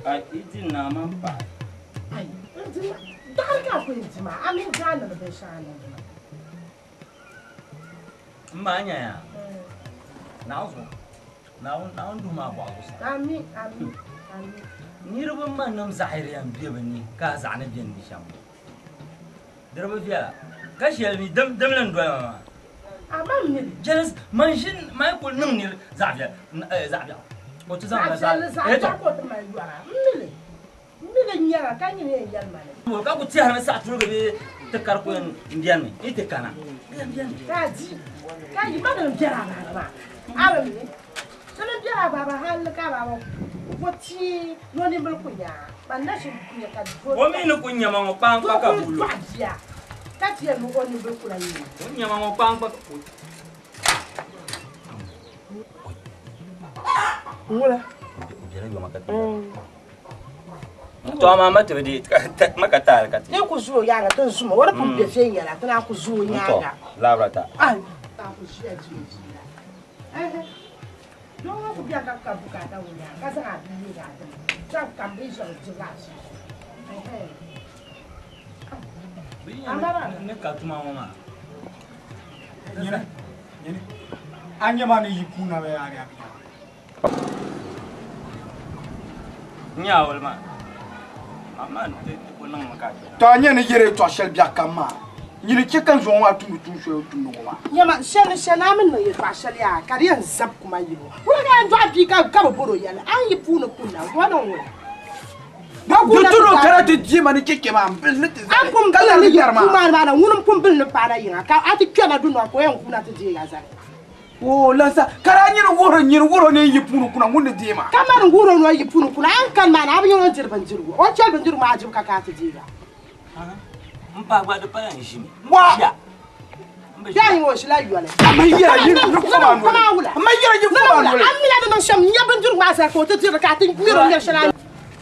Ai idin na man pa. Ai, darka ko intima, amin gana da bai shana. Manya ya. Nauzo. Naun duma ba gusa. Amin. Ni rubun man nam zahiri am biya bani ka zana biyan ni sham. Darba fiya. Kashiyal ni dam lan doya. Amma ne Jealous manshin mai kul nan ni zafiya. Zafiya. Ko ta zama za ta ko ta mai yuara. Mile nyara kan ni yan mane. Mo ka ku ti har sa turu gabe ta karko indian ni ite kana. Kaji. Kaji ba da jara ba. Alam ni. Sanan jara ba hal ka ba. Wati no ni bul kunya. Banna shi kunya ka. Wo mi ni kunya ma mo pang pa ka bulu. Kati ya nuko ni bul kula yi. Kunya ma mo pang pa. Wala. Jere yo makati. To mama te di makata ka ti. Ne ku zuo ya ga tan suma wala pum be fe yala tan ku zuo nya ga. Labrata. Ai, ta ku shi a ji. Don ku biya ka ka bukata wuya. Ka san a bi ga ta. Ta kan bi shi ji ga shi. Amara ne ka tuma mama. Nyene. Anya mani yipuna be ari abi. Nyawol ma. Mama te ko nan makati. To anya ne yere to shel bia kama. Nyine ke kan zo wa tunu tun so tunu ma. Nyama shana min no ye ba shali ya kariyan zap kuma yi. Wala ga ndo abi ka boro yala. An yi puna kunna. Wannan wo. Ma ku tunu karatu ji mani keke ma bil ne te. An kum kala ni yarma. Kuma na wunum kum bil ne para yin ka ati kyana dun ko yan kuna te je ga za. Oh lansa kara nyine woro ne yipunu kuna ngunde dima. Kamar nguro no yipunu kuna an kan ma na abi yon jirban jirgo. O chel ban jirgo ma ajib ka te je ga. Mpa gba de pa yan shimi. Wa. Ya yin wo shi la yuale. Amayira yin ko ma no. Amayira yin ko ma no. Amila de no sham nya ban jirgo ma sa ko te jirga ka te miro nya shana.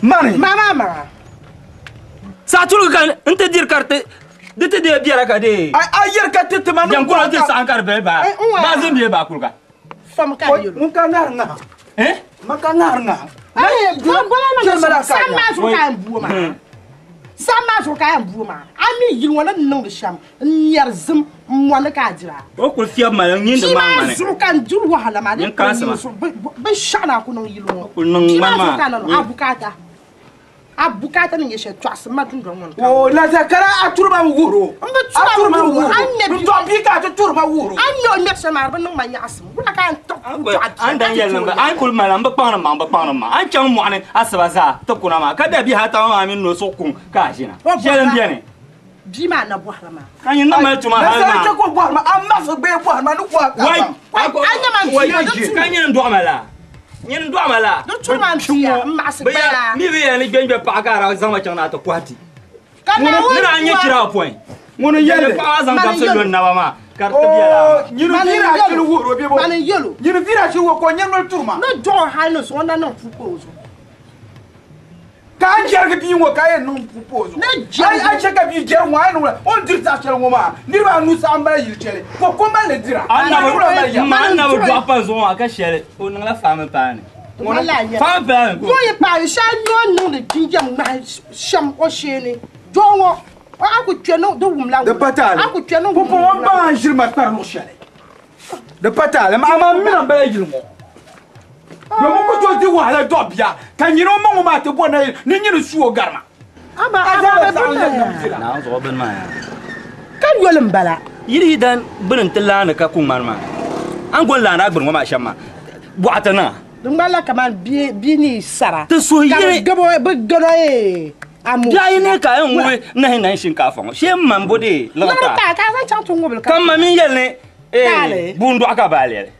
Mani. Mama. Sa tulu kan inte dir karte. Dete de biara ka de. Ay yer ka tete man. Jam ko te sa ankar be ba. Ba zin be ba kulka. Fam ka yo. Mun ka ngar nga. Maka ngar nga. Ay, bola sama so ka mbuo ma. Sama so ka mbuo ma. Ami yin wala non de sham. Nyar zum mo na ka jira. O ko fiya ma yin de ma ma ne. So kan jur wahala ma ne. Ba shana ku non yilo. Ko non mama. Abukata. Abukata ni yeshe twas ma dun don won. Oh la zakara aturba wuro. Aturba wuro. Anne to bika to turba wuro. Anno mek sama ba non ma yasim. Wala kan to. An dan yel namba an kul malam ba pang ma an chang mo ne asaba za to kuna ma kada bi hata ma min no so kun ka jina jelen biane bi ma na bohla ma kan yin na ma tuma ha ma na ko bohla ma amma so be bohla ma no ko wai anya ma wai kan yin do amala yin do amala do tuma mfiya ma se bala mi bi yani gbe pa ka ra zama chang na to kwati kana ni na anya kira point ngono yele pa zam ka so na ba ma carte Oh, biala you vira ci wuro be bo. Man yelo. You vira ci wo ko nyanol turma. No do halos wona no propose. Ka jerga bi wo ka en no propose. Ai cheka bi jer wa no on dirta chel wo ma. Ni ba nu sa amba yil chele. Ko ko ma le dira. Man na do apa zo aka shele o na la femme pa ne. Femme pa. Yo ye pa sha no de jinjam ma sham o shene. Do wo aku tweno do wumla. De patale. Aku tweno ko on ba jil ma par no chele. De patale ma mi na ba jil mo. Do mo ko to di wa la do bia. Kan yiro mo ma te bona ni nyiro suo garma. Aba Na zo ben ma. Kan yolim bala. Yiri dan bin tilana ka kun marma. An gon la na gbin ma shamma. Buata na. Dum bala kaman bi ni sara. Te so yiri gabo be gado e. Amu. Ya yine ka en we na hin nan shinkafa. She man bode la ta. Ka san chan to ngobel ka. Kan ma min yel ne bundu aka balele.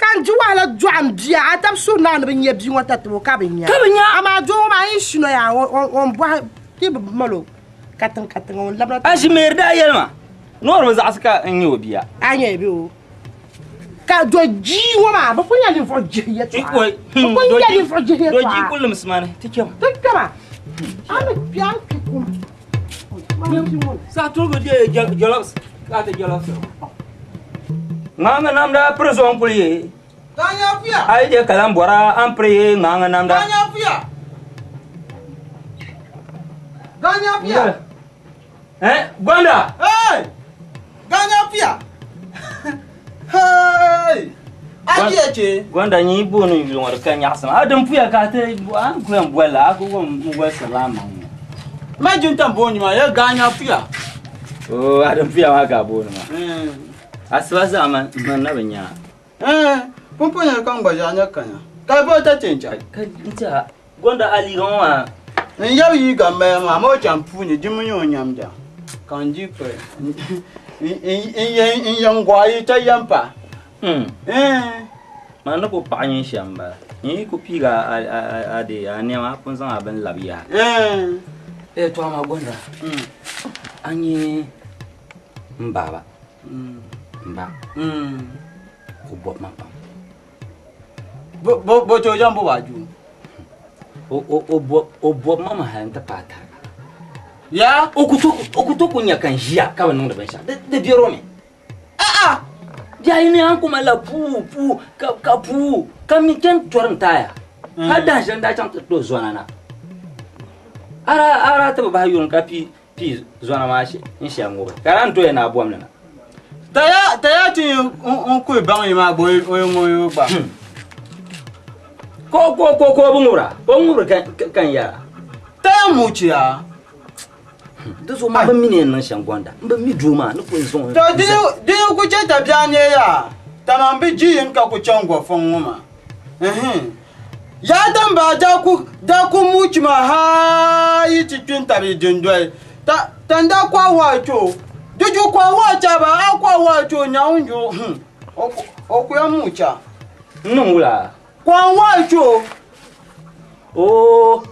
Kan juwala juan bia atam so na na benya bi won tatu ka benya. Ka benya ama jo ma yin shino ya on bwa ti malo. Katan on labra. Ajmer da yelma. Nor ma zaska en yobiya. Anya bi o. Ka do ji wo ma ba kunya ni fo ji ya twa. Ko kunya ni fo ji ya twa. Do ji kullum smane tikema. Tikema. Ama bian pikum. Sa togo de jolof. Ka te jolof. Nganga namda prison puliye. Tanya fia. Ai de kalam bora am priye nganga namda. Tanya fia. Ganya pia. Gwanda. Hey! Ganya pia. Hey! Aje. Gwanda ni bonu yulongor kan yasama. Adam puya ka te an kuyan bwela ko mu wa salama. Ma junta bonu ma ya ganya pia. Oh, adam puya ma ga bonu ma. Aswa zaman na banya. Pomponya kan gbajanya kan. Ka bo ta chencha. Ka nta Gwanda ali ronwa. Nyaw yi ga ma mo champu ni jimunyo nyamja. Kan ji pe. In yang gwa yi ta yampa. Mana ko panyin shamba. Ni ko piga ade anema punsan abin labiya. To ma Gwanda. Anyi mbaba. Mba. Ko bob mapa. Bo cho jambo waju. O bob mama hanta pata. Ya, okuto nyakan jia ka wannan da ban sha. Da biro me. Ja ini an kuma la pu ka pu kami ken toran taya. Hada jan da can to zona na. Ara ta ba yun ka pi zona ma shi in sha ngoba. Karan to yana abuam na. Taya ti on ko ban yi ma boy oyo ba. Ko bungura. Bungura kan ya. Taya muciya. Da so ma ban mine nan shan Gwanda. Ba mi duma ni ko zon. To din ku ce ta biya ne ya. Tamam bi jiyin ka ku can gofon ma. Ya dan ba da ku muci ma ha yi cikin tabi jindoi. Tanda kwa wacho. Duju kwa wacha ba akwa wacho nyaunjo. Oku ya mucha. Nungula. Kwa wacho. Oh,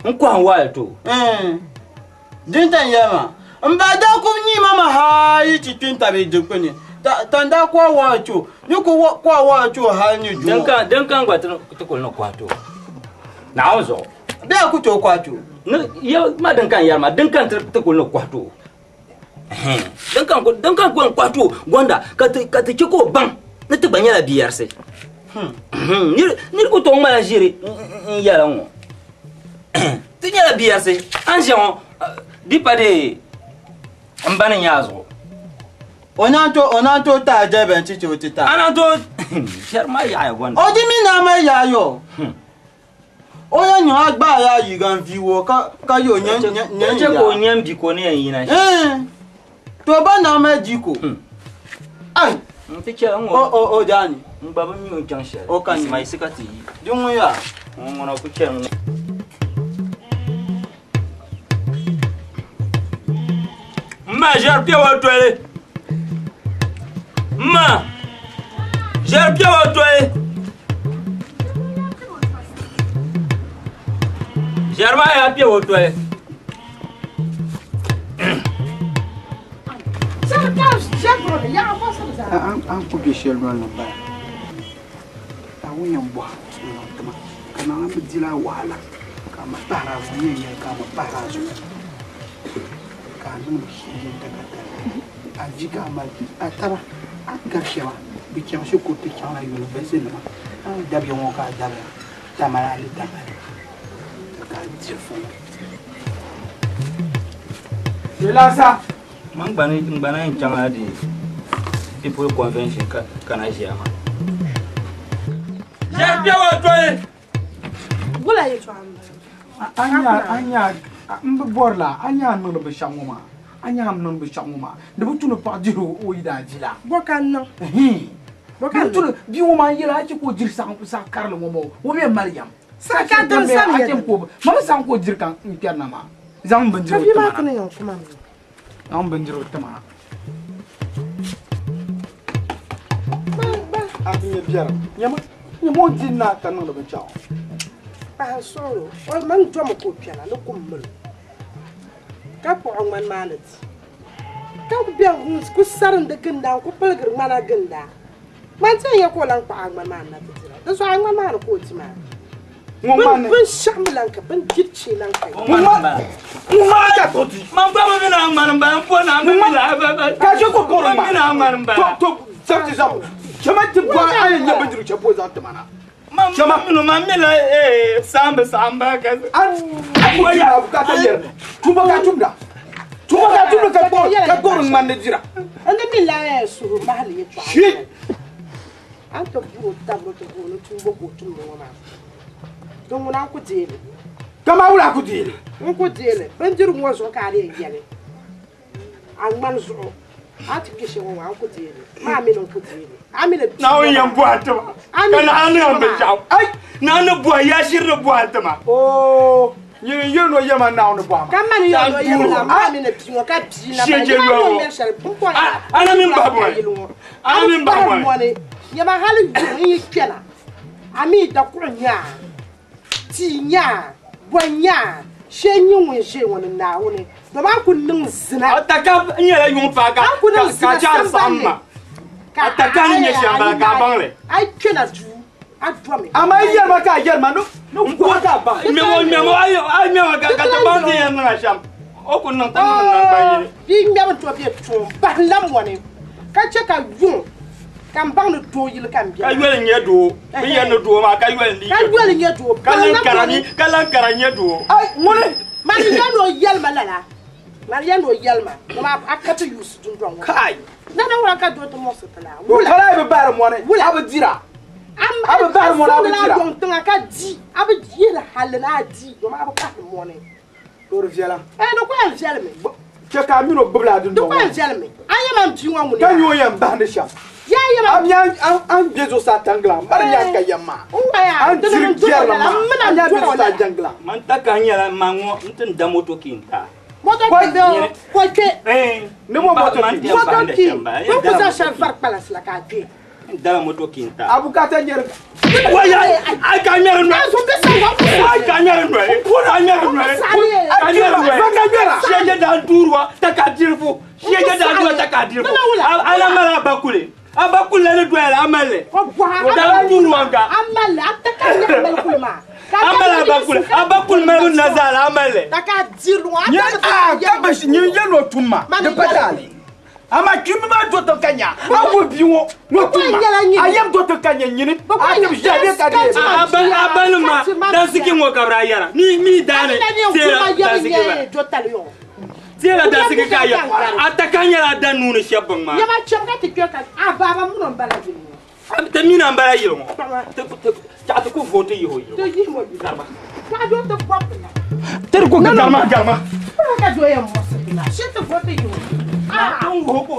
nkwa wacho. Dintan yama. Mbada ku ni mama ha yi cikin tabi jikuni. Tanda kwa wacho. Ni ku kwa wacho ha ni ju. Dan kan gwa ta ko na kwato. Na ozo. Da ku to kwato. Yo ma dan kan yar ma dan kan ta ko na kwato. Dan kan gwan kwato Gwanda ka ta ci ko ban na ta banya biyar sai. Ni ko to ma jiri yara ngo. Tinya biyar sai. An jan di pade ambana nyazo. Onato ta je ben ci ci ta. Anato sharma ya Gwanda. Odi mi na ma ya yo. Oya nyo agba ya yi gan viwo ka yo nyen je ko nyen bi ko ne yin na. To ba na ma jiko. Ai, mfiche ngo. O jani. Mbaba mi o janshe. O kan mai sikati. Dungu ya. Ngona ku chen. Ma jar pia wa toile. Ma. Jar pia wa toile. Jar ma ya pia wa toile. An ku bi shel non la ba. Awun yan bo. Kana an bi dila wala. Kama para zo ne ya kama para zo. Kanu shi ta ka. Ajiga ma atara agarshewa. Bi kyan shi ko ti kyan ayu no bese na. Da bi won ka da. Tamara ali tamara. Ka jefo. Delasa Ngbana changa di people convention kana jama. Ya pia wa toye. Gula ye chamba. Anya mborla anya no be shamuma. Anya no be shamuma. De butu no pa diru o ida jila. Bokan no. Bokan tu bi wo ma yira ci ko jir sa karlo momo. Wo be Maryam. Sa ka tan sam ye. Mama san ko jir kan interna ma. Zam ban jiro tamana. Abi ma kana yo kuma. Am ban jiro tamana. Ati biara. Nyamo dinna tan no be chawo. Pa soro. O man to mo ko piala no kummul. Ka po man manet. Ka ku biya ku sarin da ganda ku palgir mana ganda. Man sai ya ko lan pa man manet tira. Da so an man manet ko ti ma. Ben shamlan ka ben gitchi lan kai. Mama ka toti. Man ba ma bina man ba po na ba. Ka je ko ko ma. Bina man ba. To sabti zam. Chama ti ba ay nya bandiru chapo za ta mana. Chama mamela samba kaza. Abuya bukata yer. Tuba ka tumda ka bor man jira. Anda billahi suru mahali yetu. Shit. Anto bu tabro to bu tumbo ko tumbo wana. Don wana ku dele. Kama wala ku dele. Ku dele. Banjiru mo so ka re yele. An man zo. Ati kishe wo an ku dele. Ma mi non ku dele. Amina na on yan boite ma. Kana anu on be jaw. Ai na no boy ya shirre boite ma. Oh. You no yema na on boy. Kama ni yo yema na ma mi na piwo ka pi na ba. Ana min babo. Ana min babo. Yema halu yi kena. Ami da ko nya. Ti nya, bonya, shenyi won she won na woni. Do ma ku nin zina. Ataka nyela yun pa ka. Ka jar samma. Ataka ni shamba ka bangle. Ai kena ju. Adwame. Ama yer ma ka yer ma no ko ka ba. Memo ai memo ka bandi yan na sham. O ku nan tan nan ba yi. Bi memo to bi to ba lam woni. Ka che ka yun. Kan bang no do yil kan bia. Ka yel nye do. Bi yen no do ma ka yel ni. Ka yel nye do. Kalan karanye do. Ai mone. Mani ya no yel ma lala. Mani ya no yel ma. Ma akata use dun don. Kai. Na na wala ka do to mo setala. Wala kala be bar mone. Wala be dira. Abe bar mone abe dira. Don tanga ka di. Abe yela halena di. Do ma abe ka mone. Do reviela. No ko el jelme. Ke ka mi no bubla dun do. Do ko el jelme. Ayama mti wa mu ni. Kan yo yam ba de sha. Ya ya am bezo sa tangla bar nya ka yamma an jirgiya la ma anya bezo sa jangla man takanya la mango ntin da moto kinta moto ki ko ke ne mo moto ki ko ko za sha far palace la ka ke da moto kinta abukata nyer waya ay ka nyer no so be sa ay ka nyer no ko na nyer no ay nyer no sheje da durwa takadirfu sheje da durwa takadirfu ala mala bakule abakule ne duela amale da duru wanga amale ataka ne amale kulma amale abakule melu nazala amale taka diru ka bashi nyi yelo tumma de patali ama kimi ma do to kanya awu biwo no tumma ayam do to kanya nyini ayam jabe ka de abaluma dan siki mo kabra yara mi dane tera dan siki ba do taliyo tera dan siki ka ya atakanya la dan nunu shebang ma yama chonga ti kyoka ababa muno mbala jini te mina mbala yilo mo te ko vote yo to yi mo bi dama ka do to bopna ter ko galma ka do yam mo sabina shete vote yo ton hopo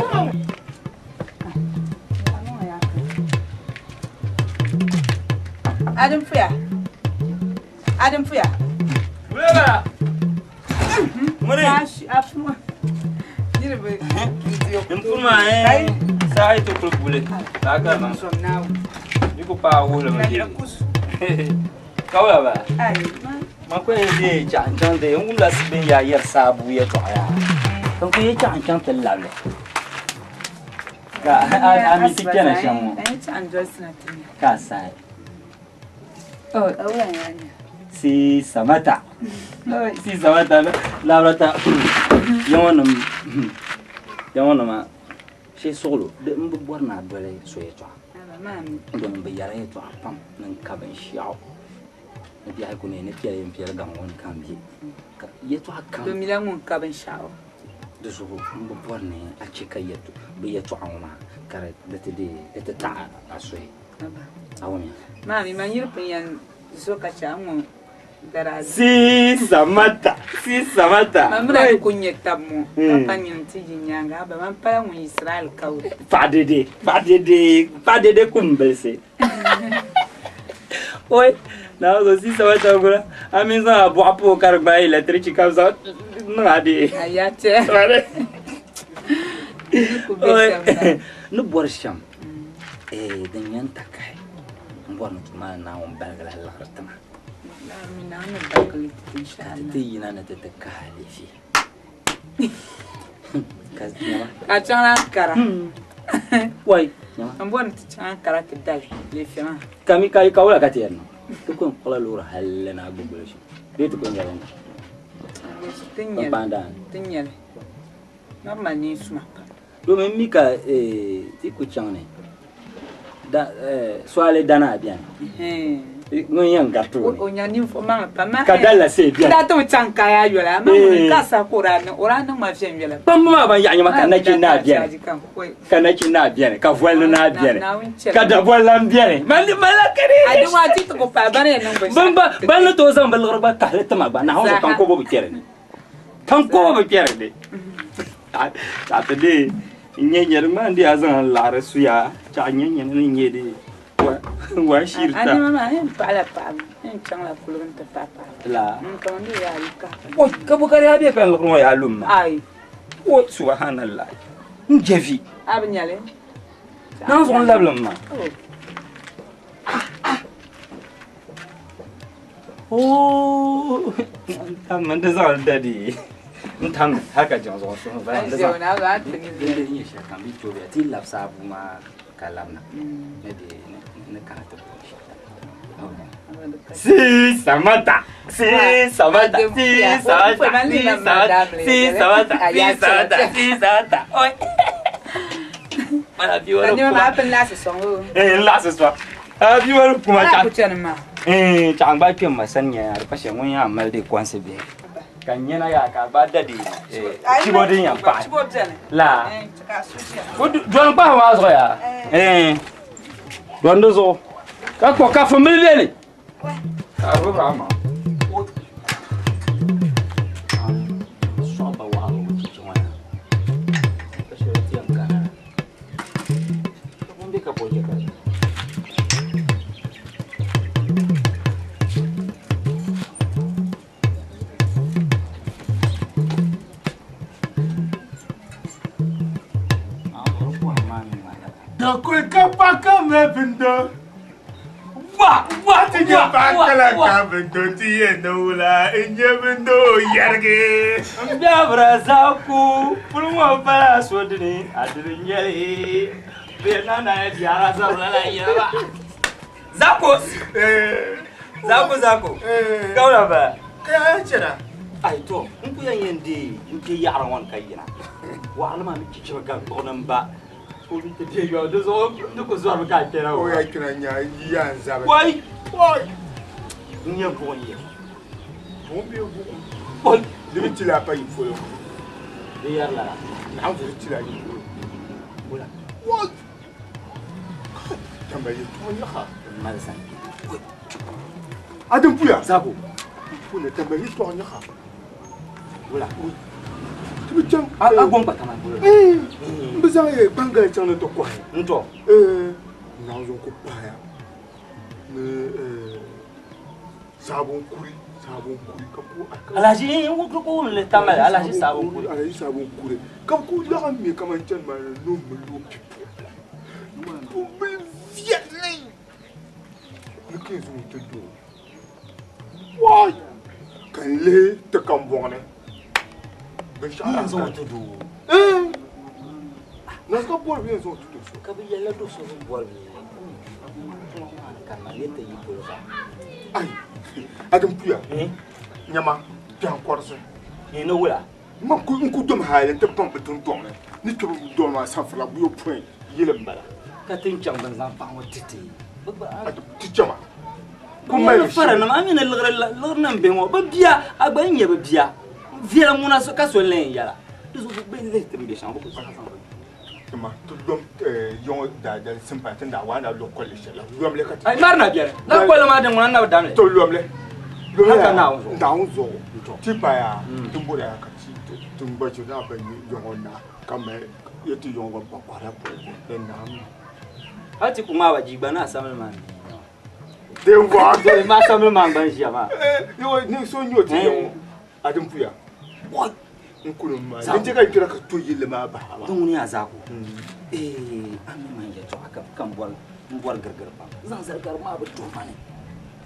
Adam Fuya. wala mone Afuma. Dirbe. impuma sai to ko bule daga na So now. diko pa wala ma di kawla ba Ai. ma ko ye chan de ngula sibe ya yer sabu ye to ya donc ye chan tel lable ka ami tikena shamu Ai chan just na tin. ka sai Oh, awala yani. si samata la rata yawon ma she solo de mbu borna dole so ye to Mami. don be yara ye to pam nan ka ban shiaw ne biya ko ne tiya yin fiya gan won kan bi ye to Do kan milangun ka ban shawo. de so mbu borne a chika ye to be ye to awma kare de ta asoy awon Mami manyir penyan so ka chamu. si samata Mamra ko nyekta mo. Papa nyinti jinyanga ba mampara mu Israel kawo. Padede kumbelse. Oi, na go si samata gura. Amin sa bo apo karba electric causa. Ngadi. Ayate. Oi. No borsham. Danyan takai. Mbonu tuma na on bergala la ratama. Mina no bakali inshallah. Ti na te takali fi. Kasnyama. Achana kara. Wai. Nyama. Ambon tchana kara kidal le fema. Kami kai kawla katierno. Tukun qala lura halena gubulashi. Detu ko nyaron. Tinyel. Pandan. Tinyel. Normal ni suma. Do men mika ti ku changne. soale dana bien ngoyen gato onya ni fo mama pa ma kadala se bien da to chanka ya yola ma mo ka sa korana orana ma fien yola pamba ba ya nyama kana kina bien kana kina bien ka voile na bien ka da voile bien mali malakari adi wa ti to ko pa bare no bamba bana to zan bal garba ka le tama ba na ho kan ko bo kere ni kan ko bo kere de ta de nyenyer ma ndi azan la resuya cha nyenyer ni nyede wa shirta ani mama en pala pa en changla kulun ta papa la ka ndi ya lika o ka bu kare abi kan lo ya lumma ai o subhanallah njevi abnyale nan son lablamma oh man da zal dadi ntam haka jan zo so ba da za na ga tin da yin shi kan bi to ya ti lafsa bu ma kalamna ne de ne kana ta si samata si samata si samata si samata si samata si samata si samata oi mana biwaro ni mama apen la se son la se so biwaro kuma ta ku ma chang ba ke masanya ar pashe mun ya mal de kwanse be kanyena ya ka ba dadi chibodin ya pa la don pa wa so ya don do zo ka ko ka family ne ka ro ba ma so ba wa ro chi chwana ka she ti an kana ko ndi ka poje ka Kul kapaka me bindo. Wa ti je bakala ka bindo ti enola enye bindo yarge. Ndabra zaku pulmo bala sodini adrin yele. Be nana ya zabla la yaba. Zako zako kaula ba Ka cira. ai to nku yende nke yaran wan kayina wa alma mi ci ga gonan ba ko bi te yo do zo ko zo ba ka kera O ya kira nya yan zabe. wai Wai. nye bonye Bon bi bu. wai Dimi ti la pa yi fo yo. de yar la Na fu ti la yi fo. wala Wai. Tamba yi to nya ha. mal san Adam puya. zako Fu ne tamba yi to nya ha. wala Tibi chang. a gon patama wala Mbizang ye banga chang to kwa. nto Na zo ko pa ya. Ne sabon kuri ka po aka. alaji wuto ko le tamal alaji sabon kuri Alaji sabon kuri. Ka ku la mi kaman chan ma no mu lo pipo. No mu viet ni. Ne ke zo to do. Wai. Kan le te kan bonne. Be sha zo to do Na ska por bien zo to so. ka bi yalla do so bor bi kan ma yete yi ko sa Ai. Adam puya. eh Nyama. Jan korso. no wala Man ku dum haalen te pam betun dom ni to dom ma sa fala bu yo point yele mbala ka tin chang ban zan pa wotiti adu ti chama ko mai fara na amina lagrar nan be mo ba biya agban ye ba biya viela muna so ka so len yala do so be le tem de shan ko sa sa ma to dom yon da simpa tin da wana lo ko le shela lom le ka ai marna biya na ko le ma de ngona na dam le to lom le haka na unzo da unzo ti pa ya tumbo ya ka ti tumbo ju na ba ni yon na kama yeti yon ba kwara po na ati kuma ba jigba na samal man de wa de ma samal man ban jama yo ni so nyo ti yon adam puya what nkulu ma nje ka kira ka to yele ma ba don ni azako an man ya to aka kan bol gargar ba zan zargar ma ba to mane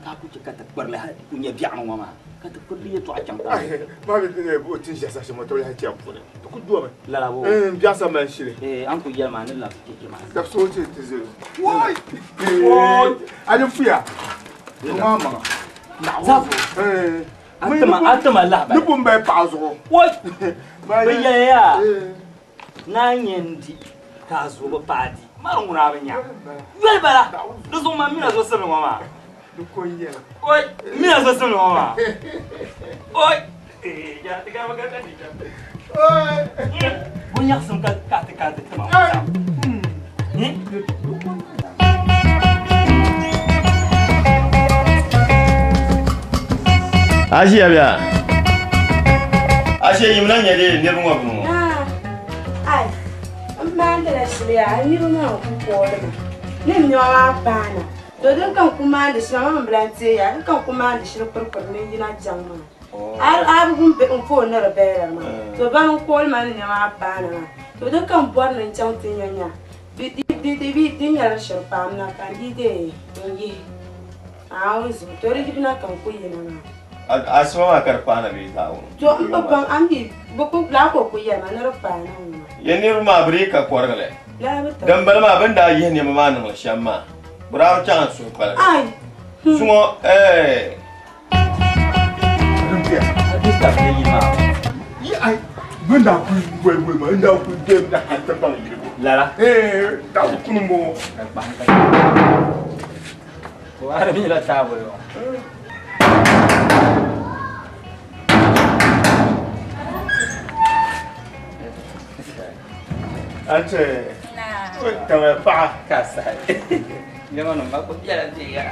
ka ku ka ta barle ha kunya biya an mama ka ta kulli to a can ka ma be ne bo tin jasa shi mo to ha ti amfure to ku duwa la la bo biya sa man shire an ku yar ma ne la ke ma da so ce te zero wai ani fuya mama na za atama la ba ni bum be pa zo what be ya na nyendi ka zo ba padi Marunguna benya. Yel bala. Dozo ma mina zo sebe mama. Oi, mina zo sebe mama. Oi. Ya te kama kata ni. Oi. Bunyak sum kata mama. Asia bia. Asia yimna nyade ne bunga bunga. Ai. Manda la shirya ni ruwa ku kore. Nim ni wa bana. To dan kan kuma da shi mama blante ya kan kuma da shi kurkur ne yana jamma. Ar gun be un fo na rabera ma. To ban ko ma ni ma bana. To dan kan bor nan chau tinyanya. Bi dinya shirpa na kan dide. Ngi. Awu to ri dibna kan ku yina na. Asma ma karpa na bi tawo. To ban ambi boku la ko ku yana na rabba na. Yenir ma brika korgale. La bata. Dan balma banda yihni ma nan shamma. Bravo chance su pala. Ai. Sumo Adista play ma. Ai, bunda ku ma nda ku dem da kan ta ban yiri. Lara. Da ku mo. Ko arabi la tabo yo. Ante. Tama pa. Kasai. Jangan nombak ko jalan dia.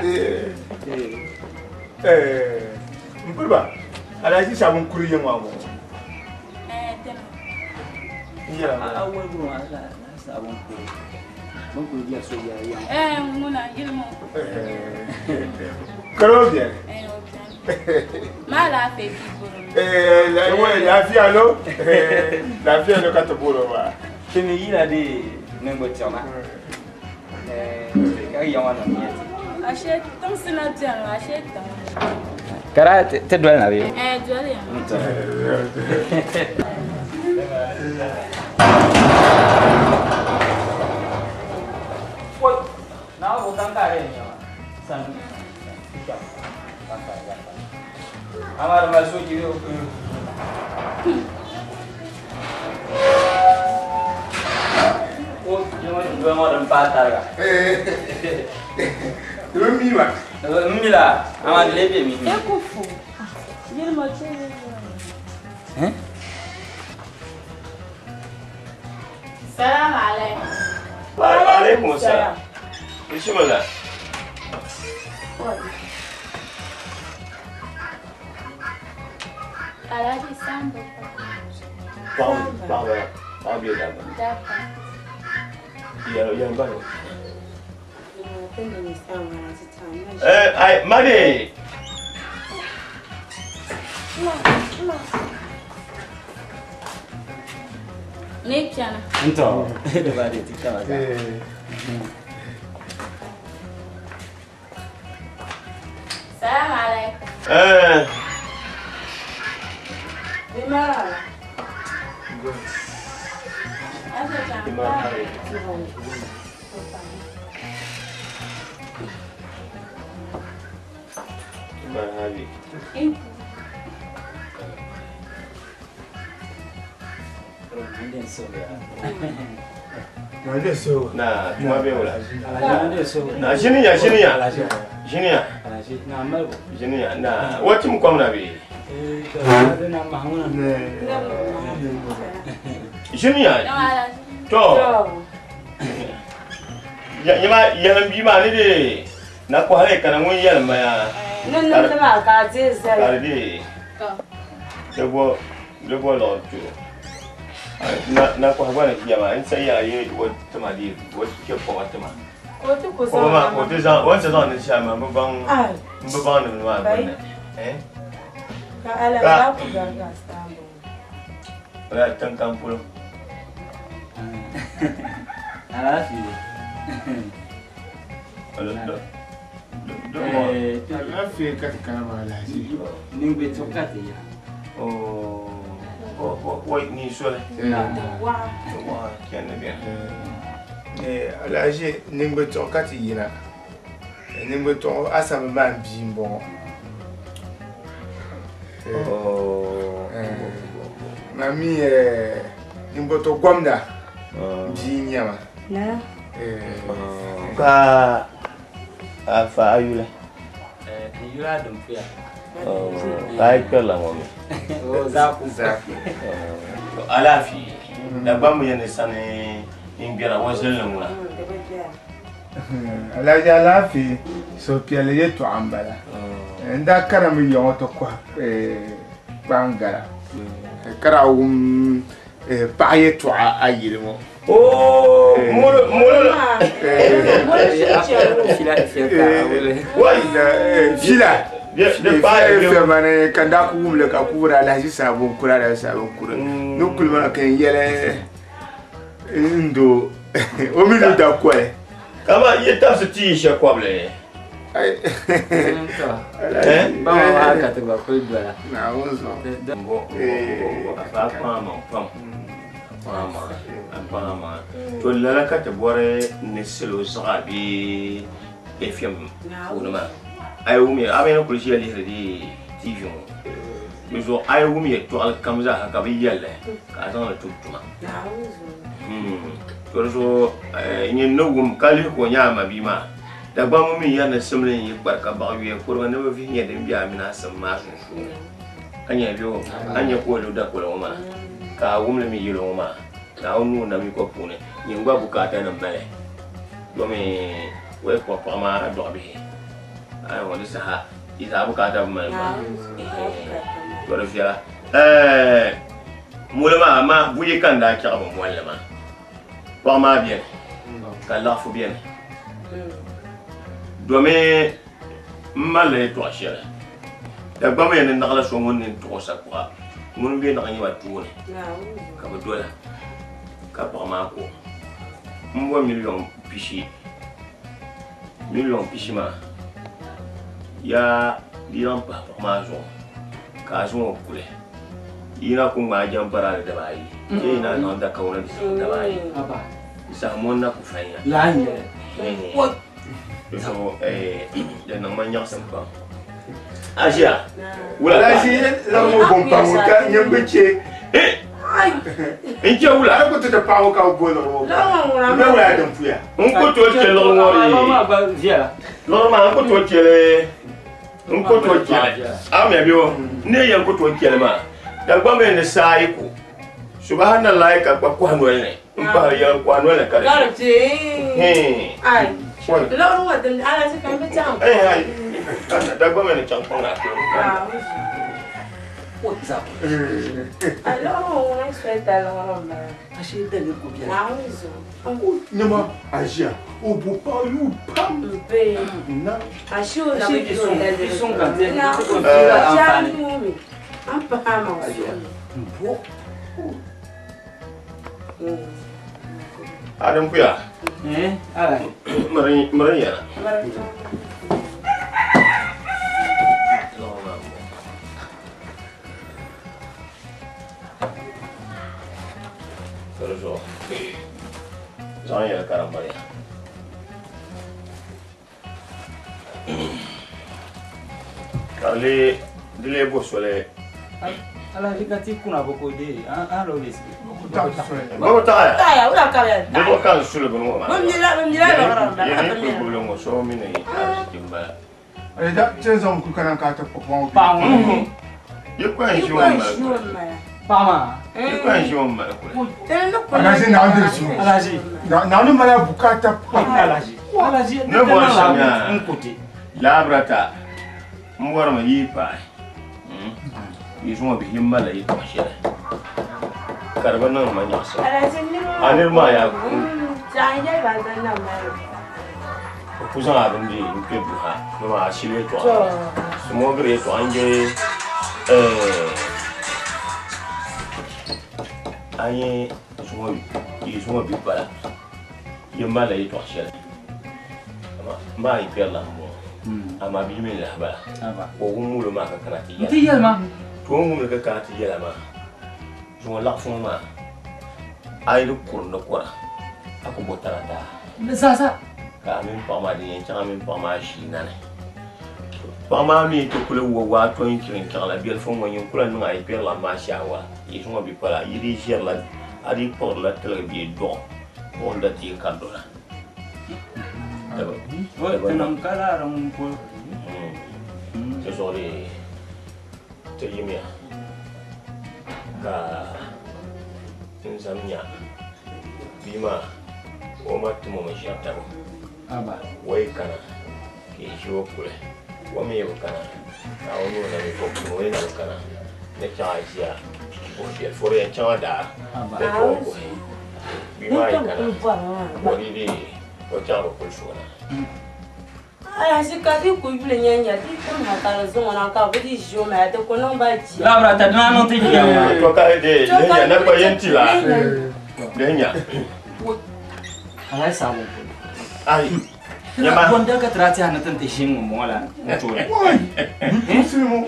Mpulba. Ala si sabun kuri yang wa mo. Iya. Awal guru ala sabun ko. Mun ko dia so ya. Muna ilmu. Karo dia. Mala fe kiburu. Lafiya lo. Lafiya lo ka to boro ba. Kini yila de nengo chama. Ka yawan ni. Ashe tong sina tian ashe tong. Kara te duel na bi. Duel ya. Woi, na bukan kare ni. San. Amar masuk jiwa. Oh, jangan dua orang patah kan? Dua mila. Mila, amat lebih mila. Ekufu. Yel mo chele. Salam alaikum. Waalaikumsalam. Bismillah. Alaji sambo. Bang. Abi dah. Dapa. Yang baru. Tunda ni sama na ta. Ai mari. Ne kyana. Entah. Dekat dia kita macam. Salam alaikum. Bimara. Asa jam. Bahagia. Dia so ya. Ada so. Nah, cuma beula. Dia so. Nah, sini ya. Sini ya. Nama. Sini ya. Nah, wacim kau nabi. Ada nama mana? Sini ya. Alaji. Tuh. Yang bima ni deh. Nak kau hari kerana mu yang maya. Nan ma ka je sai. Kali deh. Lebo laut tu. Na kau apa nak kiam? Ini saya ye buat temadi, buat kiam apa temah. Ko tu ko Kau mama, kau tu jangan, orang jangan ni siapa, membang ni mana pun. Ka ala ba ku ga ga sambo. Berat tengkang puluh. Alaji. Aduh. Lafiya ka ta kana malaji. Ning betul kata ya. Wait ni suara. Wa. Wah, kian ni. Alaji nimbe to kati yina. Nimbe to asa man bimbo. Mami nimbe to gwamda. Binyama. Na. Ka afa ayula. Ayula dum fiya. Ay perla momi. Zaku. Ala fi. Da bamu yene sane ingira wasallam la. Alaji alafi so piele yetu ambala. Nda kara mi yongo to kwa bangara. Kara pa yetu ayirimo. Oh, molo. Fila. De pa mane kanda kumle ka kubura alaji sabon kura da sabon kura. No kulma kan yele ndo o mi da kwa. Kama yeta siti she kwable. Ba wa ka te ba ko dwala. Na wonzo. Apama. To la ka te bore ne selo sabi FM. Unuma. Ay umi amena ko shi ali hadi TV. Mizo ay umi to al kamza ka bi yalle. Ka tan la tutuma. Torso yin nugum kali ko nyama bima Dagbani Movies yana simlin yi barka ba wiye ko wanda ba fi yin da biya mina san ma sun su anya biyo anya ko da ko ma ka wumle mi yilo ma ta onu na mi ko pune yin gba bukata nan bale domin wai ko pa ma do bi ai wani saha ita bukata ma torfiya mulama ma buye kan da ka ba mulama Pas bien, qu'elle l'a fait bien. Dommage, mal est toi cher. Dagbani Movies n'a pas son nom trop ça quoi. Mon bien n'a rien à tourner. Comme toi là, qu'apparemment quoi. Moi million pichi ma. Ya diam pas pour ma zone. Kason coulé. Ina kuma jambara da bayi. Ina nan da kauna da bayi. Samon na ku fanya. Lanye. What? So da nan manyan sampa. Asia. Wala shi la mo bomba mo ka nyambeche. Inje wula. Ara ko to da pawo ka bolo ro. La Me wa dan fuya. On ko to ke lo ngori. Mama ba via. Normal on ko to kele. On ko to kele. Am ya biyo. Ne yan ko to kele ma. Dagbani Movies sai ku. Subhanallah ka kwa kwano ne. Mpa ya kwano ne kare. Garti. Ai. Lo wa dem ala se kan betam. Ai. Dagbani Movies chan panga ko. What's up? Alors, on expect alors. Ashi da ne ko biya. Na wizo. Nyama Asia o bo pa yu pam. Be. Na. Ashi o na Ashi be ils sont grands. Na. Enfant. Ampa ma. Bo. ADINIPUYA. Ala. Mari ya. Terus saya karamba ya. Kali dile bosole. Ala likati kuna boko de. Alo lesi. Bawa tak ya? Taya, udah kalian. Dia bukan sulit benar. Menjila orang. Ini belum so mini jumpa. Ai da tenzon ku kana ka ta popon. Pang. Dia kan siapa mal. Pama. Dia kan siapa mal. Alaji na ande su. Alaji. Na nu mala bukata pa. Alaji. Alaji. Ne boleh sanya. Ngkuti. Labrata. Mwara ma yipa. Yisuma bi himma la yipa shira. Karbana ma nyasa. Anir ma ya. Jangan badan nama. Kusan abin di nke buha. Ma asile to. Semua gere to anje anye yisuma bi bala. Yimma la yipa shira. Ma yipa la mo. Ama bi me la ba. Ko umulo ma ka kana tiya. Tiya ma. To umulo ka kana tiya ma. Juma la fun ma. Ai lu kurna kwara. Aku botara da. Sasa. Ka min pa ma din cha min pa ma shi na ne. Pa ma mi to kula wo wa to yin kirin kala bi fun won yin kula nu ai pe la ma sha wa. Yi juma bi pala yi ri cher la. Ari por la tele bi do. Onda ti ka do la. Nam kala ram ko. Sorry. Terima. Ka insomnia. Bima. Oma tumo mashata. Aba. Wai kana. Ke shiwo kule. Wame yau kana. Na wani na mi ko wai na kana. Ne cha asia. O dia fore en cha da. Aba. Ko. Bima kana. Wani di. O cha ko shona. Aya sikati kuibule nyanya ti kuna kala zongo na ka bidi joma te kono baji. Labra ta na no ti ya. To ka de nyanya na pa yenti la. Nyanya. Ai sabo. Ai. Nyama bonda ka trati ana tante shin mo wala. Na to.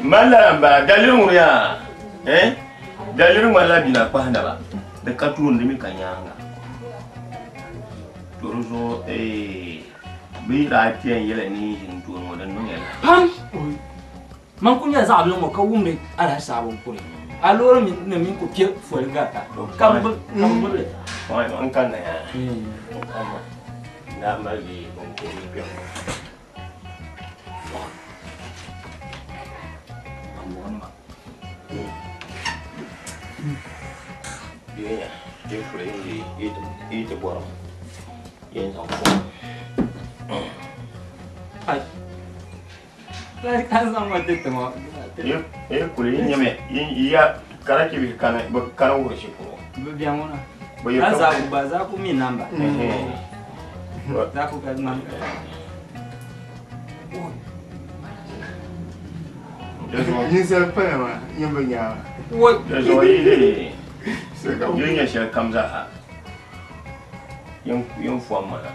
Mala ba dalilu ya. Dalilu mala bina pa handa ba. Da ka tu ndimi kanyanga. Dorozo bi ra tiyan yele ni hin tu mo dan no yela. Pam. Man kunya za ablo mo ka wumre ala sabo ko. Aloro min na min ko pie fo gata. Kam bu. Wai an kan na ya. Na mali ko ko bi. Dia dia boleh itu borong. Yang sama. Ai. Lai kan sama te mo. Kulit nyame. Iya karena kibi kana kana urus itu. Biang mana? Za ku mi namba. Za ku ka namba. Ni sai fa ma yin banya. Woi. Jadi ini. Yang saya kamza. Yang fuam mana?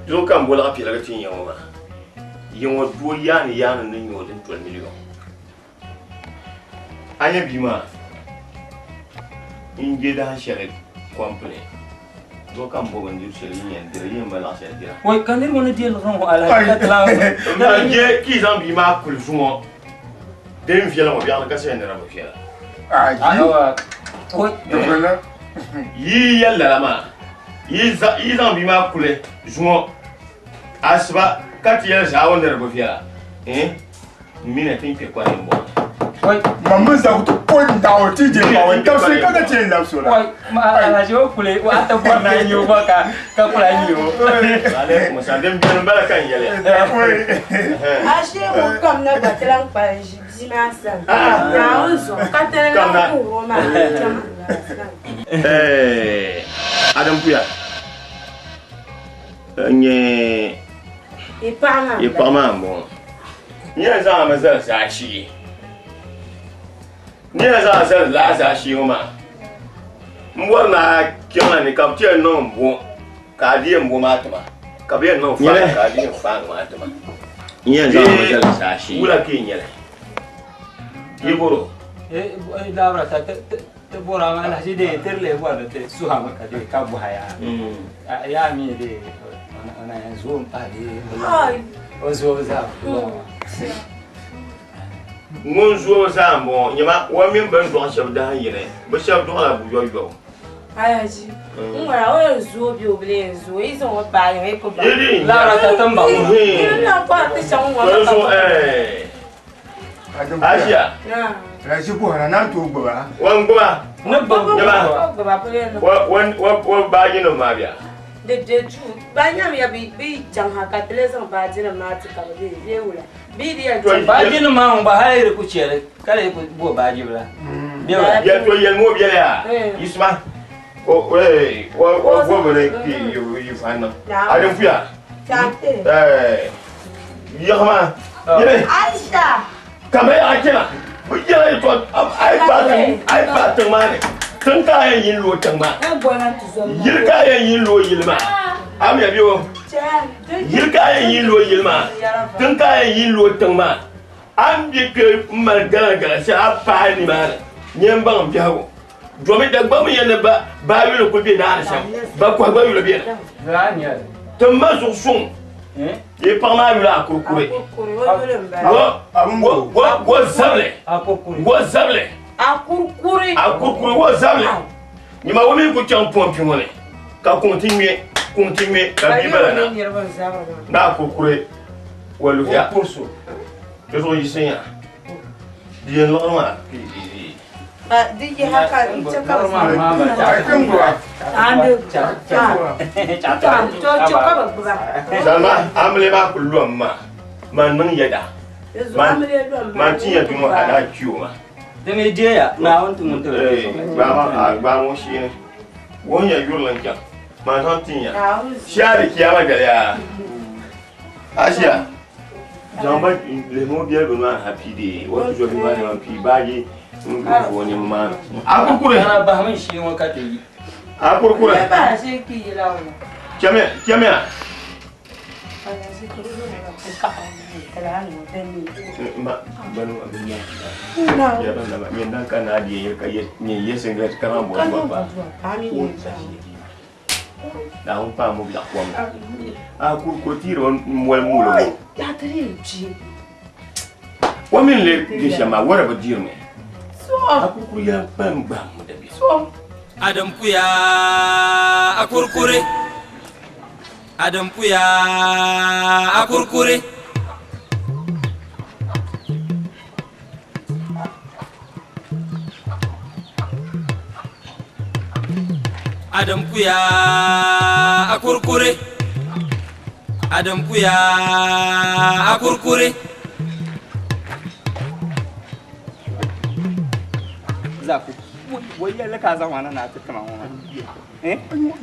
Zo kan bola api laga tin yawa. Yawa do yani nan yawa din 12 million. Anya bima. Inge da share company. Zo kan bo ban dir share yin dir yin bala sai dira. Woi kan dir wona dir ron ala ka tla. Na je ki zan bima kul sumo. Dem fiela mo biya ka sai ndara mo fiela. Awa. Woi. Yi yalla lama. Yi zan bima kule sumo. Asba kati ya za wanda rabo fiya mina tin ke kwa nimbo wai mamma za ku ko da wati je ba wai ka sai kaga ce na so wai ma ala jo kule wa ta borna nyo ba ka kula nyo alaikum salam bin barakan yale Ashe mo kam na batlan pa jibima san. Na onzo katele na ku Roma. ADINIPUYA nye Ipama mo. Nya za ma za sashi. Nya za za la sashi ma. Mwana kima ni kaptia no mbo. Ka die mbo matma. Ka be no fa ka die fa matma. Nya za ma za sashi. Wula ke nyele. Yiboro. Dabra ta te bora ma la jide terle bora te suha ma ka de ka bu haya. Ya mi de ana zoom ali. Ai. Ozo za. Mon zo za mo nyama wa min ban do shab da yene. Ba shab do la bu yo yo. Ayaji. Ngwa o zo bi obile zo izo wa ba yo ko ba. La ta tamba. Na kwa te shang wa ba. Zo Asia. Na. La ji ko na to gbo ba. Wan gba. Ne ba nyama. Ko ba pele no. Wa ba yi no ma bia. De ju ba nyam ya bi jang ha ka tele zan ba jina ma ti ka bi ye wula. Bi dia ba jin ma ba hayre ku chere kale ku bo ba jibla. Ya to yel mo bia ya. Isma. Wa bere ki you find no. ADINIPUYA. Chante. Yama. Aisha. Kamay akela. Bujela to ai ba tang ma ne. Tun ka yin lo tang ma. Yil ka yin lo yilma. Am ya biyo. Yil ka yin lo yilma. Tun ka yin lo tang ma. Am bi ke mal gala sa pa ni ma. Nyem bang biago. Domi Dagbani yana ba yule ko bi na sa. Ba ko ba yule bi. La nya. Tun ma so sun. Ye pa ma yule akurkure. Wo zable. Wo zable. Akurkure Wo zable. Ni ma womi ko chan pompi mo ne. ka continue ka bi balana na kurkure walu ya kurso yo yisenya di normal Digi haka ita ka Salma amle ba kullu amma man yada man tinya bi mo ada kiuma denge dia na on tu mun to ba mo shi ne wonya yurlan kya man han tinya shari kiyama gale ya Asia jamba le mo bien do na happy day wo tu jo bi ba ne pi baji woni ma akurkure ana ba hamin shi won ka te yi akurkure ba shi ki lawo kame ma banu abinya ya bana ma yanda kana di ya kai ne yesen ga kana bo ba da un pa mo bila kwa akurkure tiro mol mulo ya tare ji wa min le di shama wara ba dirme akurkure ya pam ba mu da bi Adam Puya akurkure Adam Puya akurkure Adam Puya akurkure Adam Puya akurkure Zaku wai yalla ka zama na ta kama wannan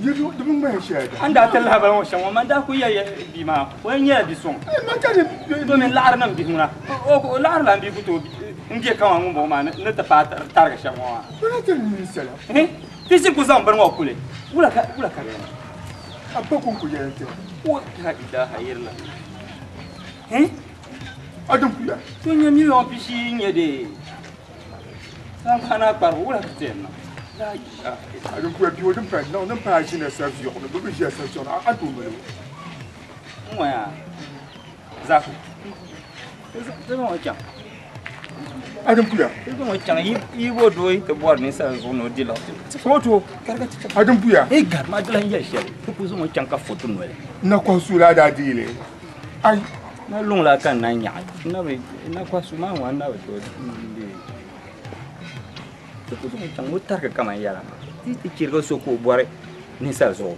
Yiro dum ba shi da. anda ta labar wa shan man da ku ya bi ma wani ya bi son Man ka ne domin la'ar nan bi huna o la'ar lan bi kuto inge kama mun ba ma na ta fata targa shan wa ba ta ni sala. tisi ku zan bar wa kule kula ka Abba kun ku ya ta. ko ta ida hayirla Adam ku ya. to nya mi yo bi shi nya de san kana par wala ka tenna Adam ku ya bi wodin fa na nan fa shi na sa fi ko ba shi sa so na a to mu. moya zaku zama wajen Adam ku ya. zama wajen yi wo doyi ta buwar ne sa zo no dila foto karkata Adam ku ya. gar ma dilan ya shi ku zama wajen ka foto no Na kwa sura da dile. Ai na lung la kan na nya na kwa su ma wa na to ku zama wajen wutar ka kama yara ti kirgo so ko buwar ne sa zo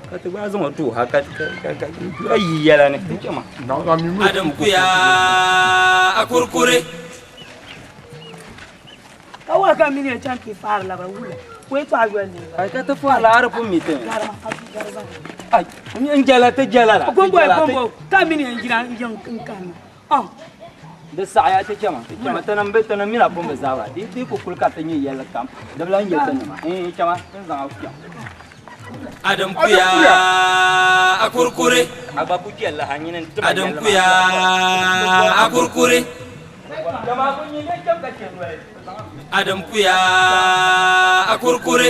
ka ta ba zama to haka ayi yara ne kama na mi mu. Adam Puya akurkure kawa ka mini ya chanki far la ba wula ko to agwa ne ai ka ta fa la arfin mitin ai in jala ta jala la gongo ka mini ya jira yan kan da saya ta jama ta nan bai ta nan mina bomba zawa di ko kulka ta yi yalla kam da blan ya ta ma jama tan zan auki Adam Puya akurkure aba ku jalla hanyin Adam Puya akurkure jama kun yi ne kam ka ce Adam Puya akurkure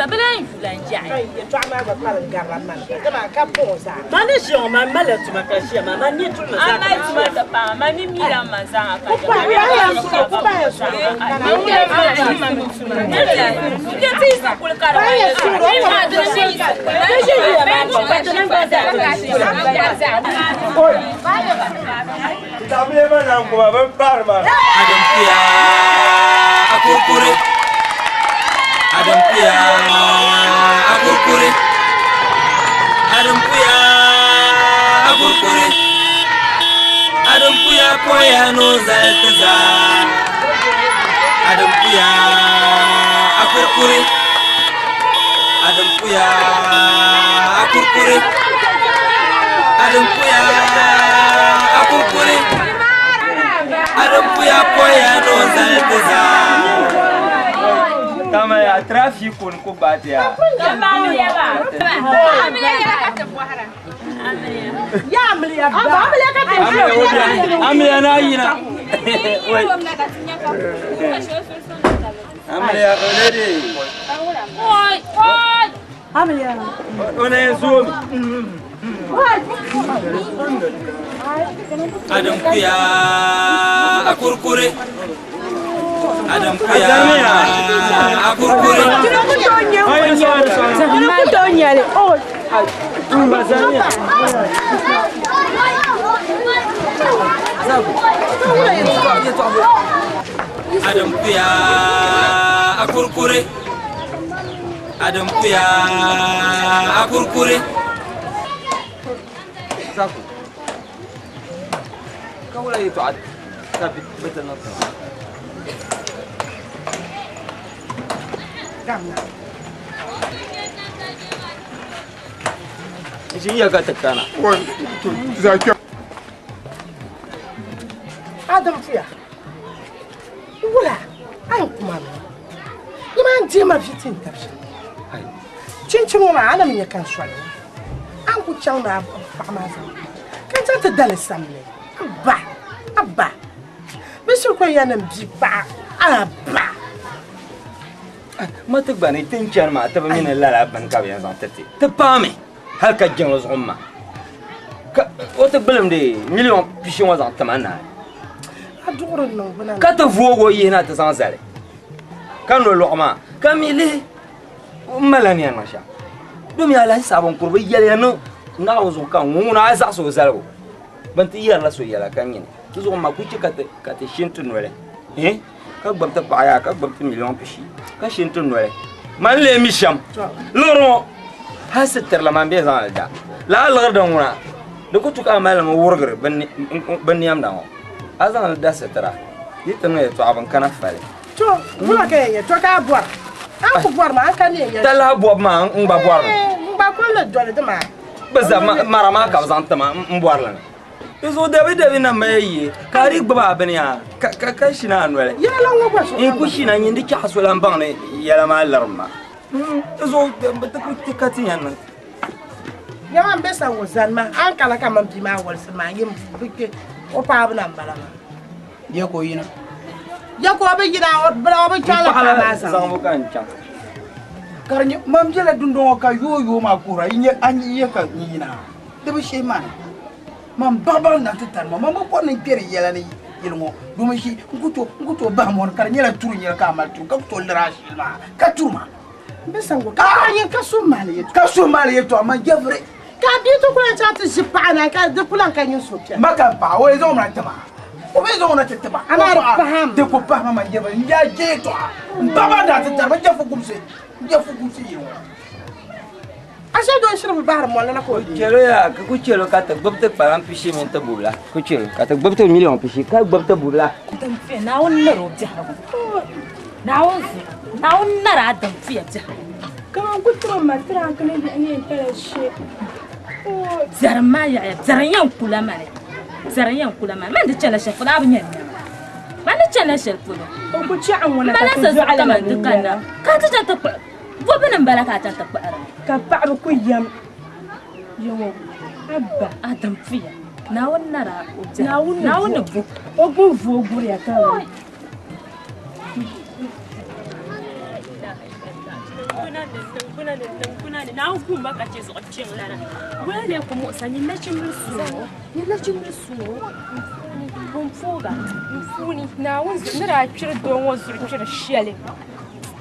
belen fulanja ya to ama ba pal garan man kama ka posa mani shi on ma mala tuma ka shi ma mani tuma za ama tuma ta pa mani mira mazanga ka pa ya su ya ti sa kul kara ya su ma da shi Adampuya akurkure Adampuya koya no zaltaza Adampuya akurkure Adampuya koya no zaltaza Tama ya traffic on ko batia. ya amliya ka ta amliya na yina. Amliya already. amliya Ona zoom. Adampuya akurkure Adampuya akurkure Adampuya akurkure Zaku kau lagi tu tapi betul betul Isi iya ka takana. Zaki. Adampuya wala an kuma iman je ma fitin tabshi cincin wa ana min yakan swalo an ku can na ba ma za kan ta dal samle abba bisu ko yana bi ba abba ما تقبل تنشر ما تبى من لا بن كابي نظام تتي تبامي هلك الجنوز عمّا وتقبلهم دي مليون بيشون وزان تمانا adoro no bana كتفوق ويهنا تسانسالي كانوا لقما كاميلي ملاني أنا شا دوم يا الله سابون كربي يلا نو نعوزو كان ومنا عايز أسوي زلوا بنت يلا سوي يلا كانين تزوج ما كوتش كت شنتون ولا إيه كبرت بعيا كبرت مليون بشي كشنتون ولا ما اللي مشام لورو هاستر لما بيزان الجا لا الغردنا لو كنت كامل مورجر بني أم داو أزان الداس ترى يتنو يتوابن كنا فالي to wala kay to ka bor an ku bor ma an kan ne ya تلا بوب ما نبا بوار ba ko la dole de ma بس ما ما كابزان تما مبوار لنا يزو دبي نما يي كاريك بابا بنيا كشنا نوله ya la ngo ba so إن كشنا يندي كحسوا لامبان يلا ما لرما يزو بتكوت كاتيان ya man be sa wozan ma an kala ka man bi ma wal ma yim bike o pa bu nan bala ma ye ko yina ya ko be gina o bala o be chala ka ma sa زعمو كان كان karnya mam jela dundo ka yo ma kura inye anyi ye ka yina de be she man mam baba na tutar mam ko ne pere yela ni yelmo dum shi nguto ba mon karnya la turu nyela ka mal tu ka to lrash ma ka turma be sango ka yin ka somali to ma jevre ka bi to ko ta ta sipana ka de pulan ka yin sopya maka pa o ezo na tama o bezo na tete ana paham de ko pa ma jevre nja je to baba na tutar ma jafu gumse yo asa do shiru bar mo na ko كيلو يا كوتشيلو كاتك ببتك بارام بيشي من تبولا كوتشيلو كاتك ببتك مليون بيشي كاتك ببتك بولا dam fi na wonna ro jaha na wonna ra dam fi jaha Kama kutro matra kene bi ani pere she. zarma ya zaryan kula mare man da chala shafu da abin yanna man da chala shafu O ku ci an wala bala sa zuwa da man dukana ka ta ta bo binan bala ka ta ba ka ba'ru ku yam. Yo abba adam fiya na wannan ra na wannan bu o bu vu guri aka wa. Kuna da kuna ne na hukumba ka ce zuciyar lana wale ku mu sani na cin su bun foga funi na wanzu na kira don wanzu kira shele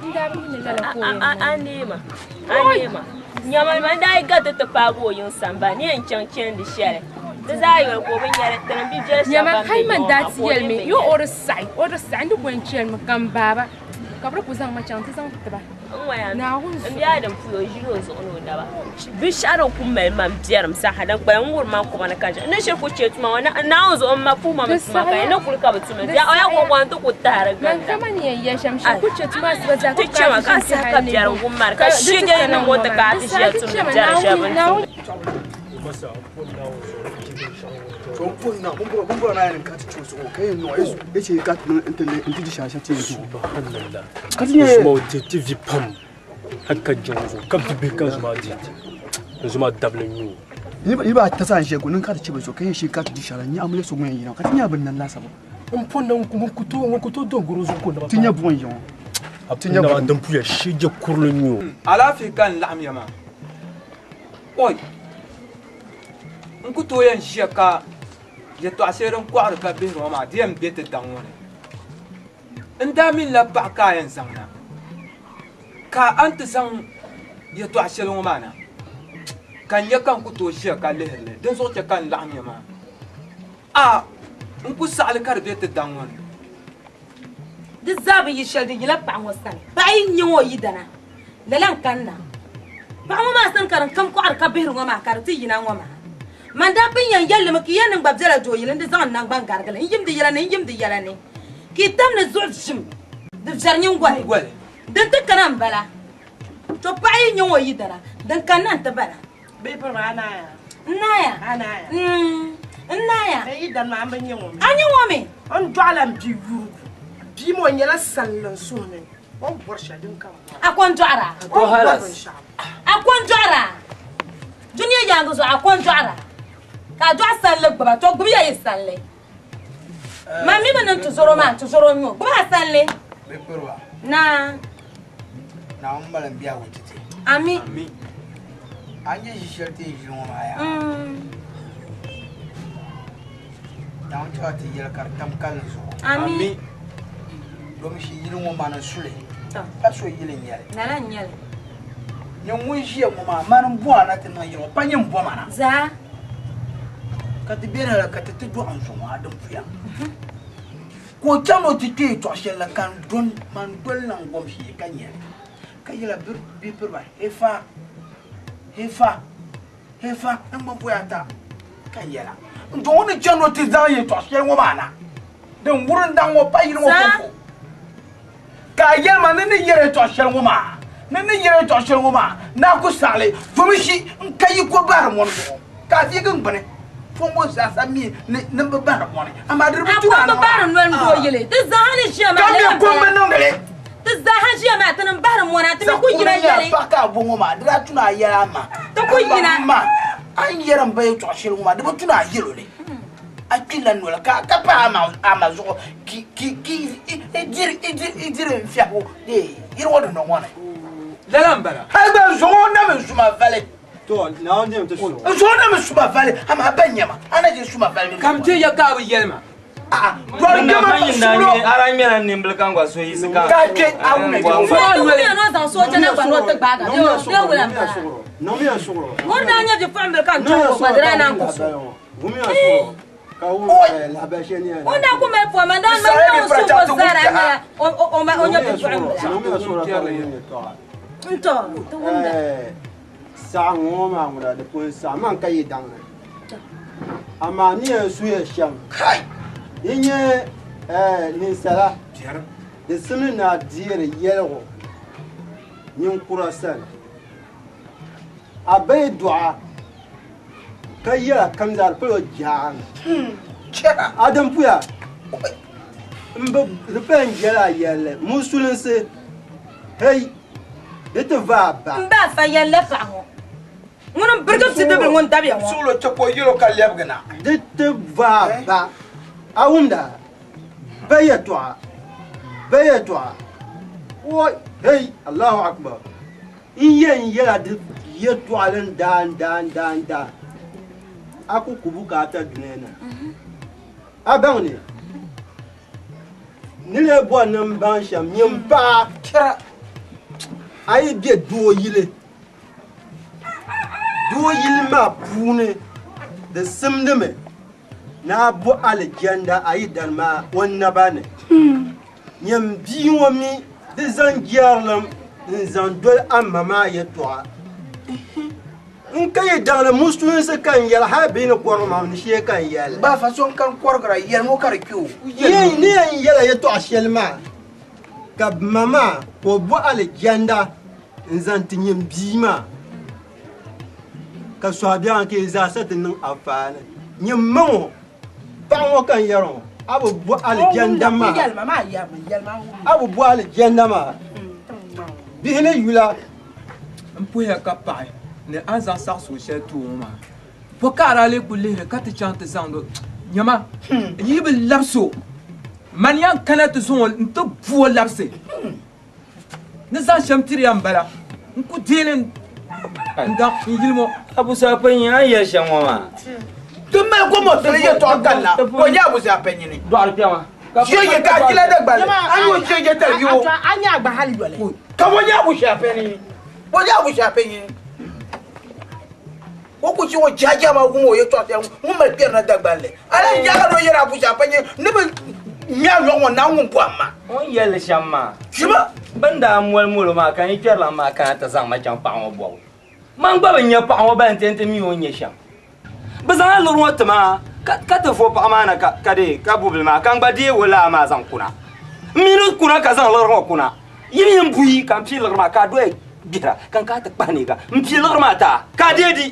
inda mun ne lala ko anema nyama man dai ga ta pago yin samba ni en chan di shele da zayo ko bin yare tan bi je samba nyama kai man da tiyel me yo or sai ndu gwen chen makam baba kabra ku zan machan ta zan fita ba na hunzu biya da fuyo jiro zo no da ba bi sharan kun mai man biyar msa hadan bayan gurma kuma na kaje na shi ku ce tuma wani na hunzu on ma fu ma mutuma kai na kulka batuma ya oya ko kwanto ku tare ga man kama ne ya shamshi ku ce tuma su ba za ku ce ma ka sa ka biyar gumar ka shi ge nan mota ka ta shi tuma jar shaban Komponna kumbura na yanin kati chuso okay no yace kati nan inti shasha ce to subhanallah kati ne mo tv pam hakka jonzo kabdi be kan zuma dit zuma double new ni ba ta san shegu nan kati ce ba so kai shi kati di shara ni amule so mun yi na kati nya bin nan lasa ba komponna kuto don gorozo ko da ba tinya bon yon tinya ba dan puya shi je kurlu new ala fi kan lam yama oy nkuto yan shaka ya to asirin kwar ka bin roma diam bete dangone inda min la ba ka yan sanna ka anta san ya to asirin mana kan ya kan kuto shaka lehele dan so ta kan la'am ma a nku sa'al kar bete dangone di zabi yi shal di la pa ngosan ba yi nyo yi dana lalan kanna ba mu ma san karan kam kwar ka bin roma kar ti yina ngoma man da bin yan yalle maki yanin babjara joyilin da zan nan ban gargalan yim da yala ne ki tam ne zucim da jarnyin gwale dan tukkanan bala to bai nyo yi dara dan kanan ta bala bai fara anaya naya bai dan ma ban yin wo anyi wo me on dwalam bi wu bi mo nyala sallan sunan on borsha din kan akon dwara to halas akon dwara duniya yango zo akon dwara ka do asalle baba to gubi ya isalle mami banan tuzoro nyo gubi asalle be perwa na umbalan biya wutite ami anje shisherte jiron aya na on chati yel kartam kalzo ami do mi shi jiron mana sule aso yilin yale nala nyale nyon jiya mo ma man bua na tin yiro panyem bua mana za kati bera kati tudu anzo adam fuya ko chamo tite to shela kan don man dol nan gom shi kanye kayela bi perba hefa nan mo fuya ta kayela ndo woni chano ti zaye to shela mo mana dan wurin dan wo payi mo ko kayel man ne yere to shela mo ma ne yere to shela mo ma na ku sale fumishi kayi ko bar mo ka fi gan bane fongo sasa mi ne ba ba moni amadir bu tuwa na ba ran do yele de zahani shia ma le ko men ngale de zahani shia ma tan ba ran mona tan ku yira yele fa ka bu ma dira tuna yara ma to ku yira ma an yaran bai to shirin ma de bu tuna yelo le akila no la ka pa ama zo ki ejiri mfia ko de yiro do no wana lalambara ha ba zo na me suma vale to na on dem to so na me suma vale ama banyama ana je suma vale kam te ya ka bu yelma don na manyin da ni ara mi ran nimble kan gwa so yisi kan ka ke awu me ko no zan so jana ba no te gbaga yo wala ba no mi asuro mo na nya je fambe kan to ko dra na ko mo mi asuro ka wu la ba she ni o na ko me fo ma dan ma no so ko zara na o ma onya to fambe no mi asuro ka wu ni to to wanda sa ngoma ngura de ko sa man kai dang ama ni su ye sham kai inye ni sala de sunu na dire yelgo nyin kurasan abay dua kayya kamzar pelo jan adam puya mbe repen jela yele musulun se hey ete va ba mba fa yele fa ho ngono burgam ci debel ngon tabiya ho solo chapo yelo ka lebgana ete va ba awunda bayatwa o hey Allahu akbar yen yela de yeto alen dan aku kubuka ta dunena abangni nile bo nan ban sham nyimpa kira ayi bi do yile ma pune da simdime na bu aljanda ayi dan ma wonna bane nyam bi wami de zan gyarlam zan dol amma ma yeto in kai dangla mustuin se kan yel ha bin ko ma ni she kan yel ba façon kan korgra yel mo kar kiu ye ni en yel ye to ashelma ka mama ko bo al janda nzan tinyim bima ka so bian ke za sat nin afana nyim mo pa wo kan yero abu bo al janda ma yel mama ya abu bo al janda ma bi hene yula Mpuya kapai ne anzan sa social tuuma pokara le kulere kati chante zando nyama yibe lapso man yan kana to son nto buo lapse ne zan shamtiri ambala nku delen nda yilmo abu sa panya ya shamwa tumme ko mo tele ye to kala ko nya bu sa penyi ni do arpiama je ka kila de gbale ayo je te yo anya gba hali yole ka mo nya bu sa penyi bo nya bu sa penyi o ko ci wo jaja ma gumo ye to te mo me pier na dagbale ala jaga do yera bu sa penyi ne be nya yo won na won bu amma on yel shamma shiba banda mul ma kan yiterla ma kan ta zang ma chang pa wo bo man gba nya pa wo ban tente mi on ye sham bazan lor wat ma ka ta fo pa mana ka de ka bubul ma kan ba de wala ma zan kuna minu kuna ka zan lor kuna yin bui kan pi lor ma ka do bira kan ka ta pani ga mpi lor ma ta ka de di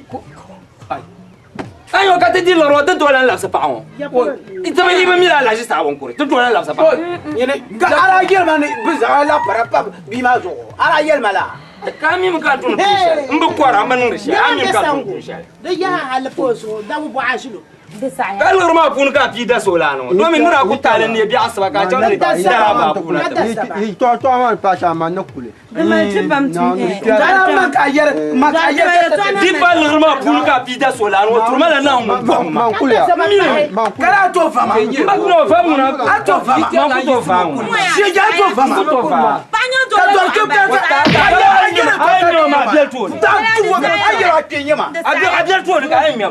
ayo ka te di lor wat do lan la sa pa on ita me ibe mi la jista won kure to do lan la sa pa yene ga ala yel man biza la para pa bi ma zo ala yel mala kami muka tun tushe mbu kwara man rishi ami muka tun tushe da ya hala foso da bu ashilo da sai kalor ma pun ka fi da solano do min nura ku tale ne bi asba ka tan da ba puna to ma pa sha man na kule da ma tibam tin da ma ka yer di balor ma pun ka fi da solano to mala na mu man kule kala to fama ba no famu na to fama ma to famu si ja to fama to fama banyo do ka to ayo ma bel to da tu wa ayo atenye ma abel to ka ayi ma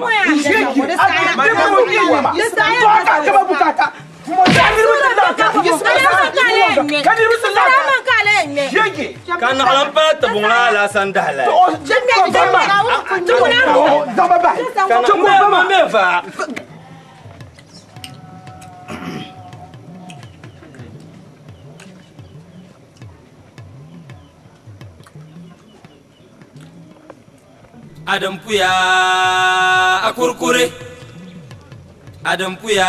kan alam pa tabungla la sandala kan ma mefa Adam puya akurkure Adam puya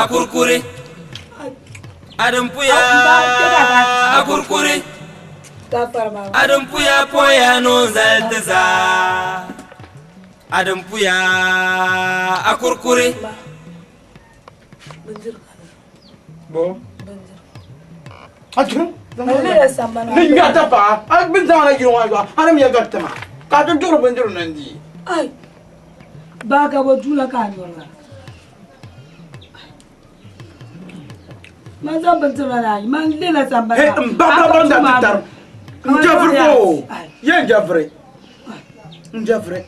akurkure Adam puya akurkure Adam puya poya non zaltaza Adam puya akurkure bo atun ni ngata pa ak bin zana gi wa ana mi gatta ma ka tun turu bandiru nan di ai ba ga wadula ka nyola ma zan ban tsara na man lela samba he ba da tar njafre ko ye njafre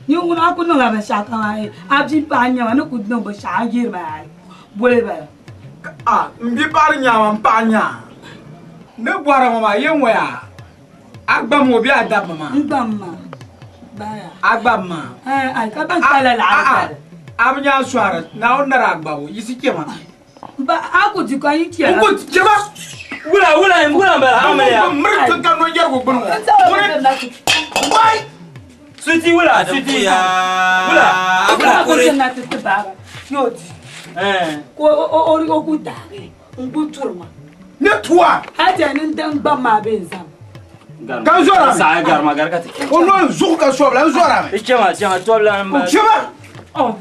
ni una ko no la ba sha ka ai abi pa nya na ku no ba sha gir ba bole ba mbi par nya pa nya ne boara mama ye nwa agba mo bi adab mama ndamma baya agba ma ai ka ban kala la amnya swara na onara agba wo yisike ma ba aku di kan yi tiya ko jeba wula ba amaya mr kan no yer go gbon wai suti wula akure na tete baba yoti ko ori ko kutare nguturma ne toi aja nin dan ba ma benzam kan zora sa garma garkati ono zuku ka sobla zora me chama tobla ba chama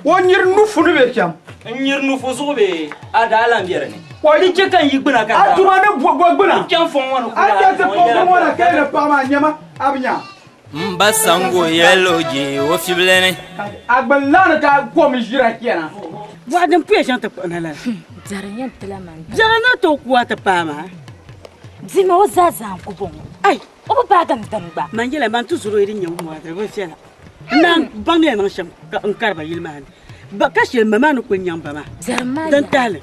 won yir nu fu be cham nyir nu fu zube ada ala mbiyere ni Di cekan yi gbina ka. Atuma ne bo gbina. Jan fon wona. Ate te fo wona ke le pa ma nyama abnya. Mbasango yelo je o fiblene. Agbalana ka ko mi jira kena. Wa dan puya janta na la. Jaran tala man. Jarana to kuwa ta pama. Zima o zaza ko bon. Ai, o ba gam damba. Man yela man tu zuro irin nyamu wa da fiala. Nan bangne nan sham ka karba yilman. Ba kashi mama no ko nyamba ma. Jarma. Dan tale.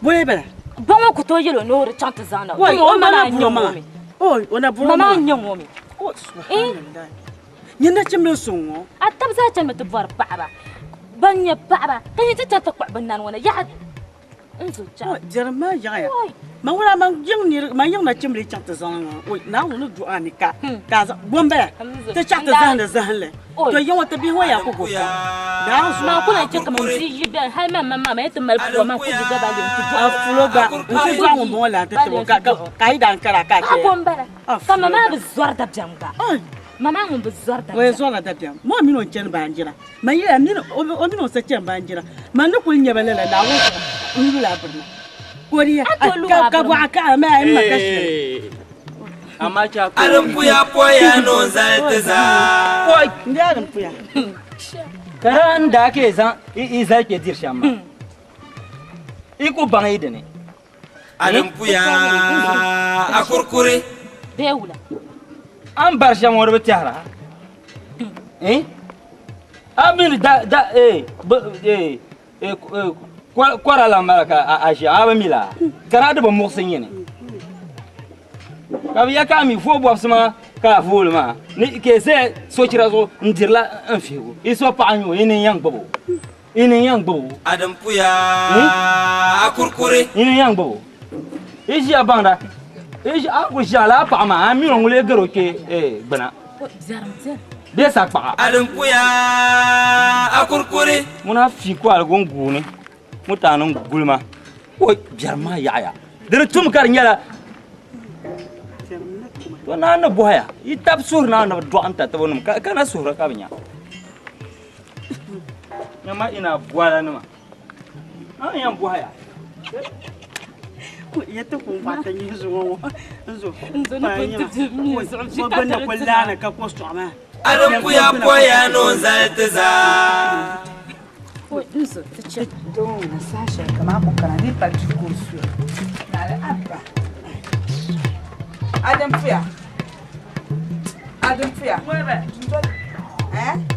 Boye bala. Bango ko to yelo no re chanta zana. Wai o mama nyama. Oh, ona buro mama nyango mi. Oh, subhanallah. Nyanda chimlo songo. Atabza chan mata bar baba. Banya baba. Kan ta ta kwa banan wana ya. Enzo cha. Jarma ya. Ma wala man jing ni ma yang na chimli chanta zana. Oi, na wono du anika. Kaza bomba. Ta chanta zana zahle. To yawa ta bi hoya ko ko. Da su ma kuna ce kamar shi yi da har mama ya tamal ko man ku diga ba da ku afulo ba ku zuwa mun bola ta to ka yi dan kara ka ke bombara fa mama bi zuwar da janga mama mun bi zuwar da we zuwa da biam mo mi no chen banjira ma yi mi no o mi no sa chen banjira ma no ku nya bele la wo ni la burna ko riya ka bu aka ma ai ma kashi amma cha ko Arinpuya poya no zaltaza. Oi, ndarin puya. Karan da ke san isa ke dir shamma. Iko ban yi da ne. Arinpuya akurkure. Bewula. An bar shan wani bitara. Abin da kwara lamara a shi abamila. Kara da ban moksin yi ne. Kabi ya kami fo bo sama ka fo ma ni ke se so kira so ndirla an fiwo iso pa anyo yin yang bobo Arinpuya akurkure yin yang bobo iji abanda iji aku jala pa ma ami no le gero ke bana be sa pa Arinpuya akurkure muna fi ko algon gune mutanen gulma ko jarma yaya dare tum kar nyala to na na boya itab sur na na do anta to bonum kana sura ka binya nyama ina boala numa an yan boya ku yata ku fata ni zo na kuntu ko banna kullana ka ko soma Arinpuya poya no zaltaza. ko inzo ta ce don na sashen kama kokara ni pa kursu na da abba Arinpuya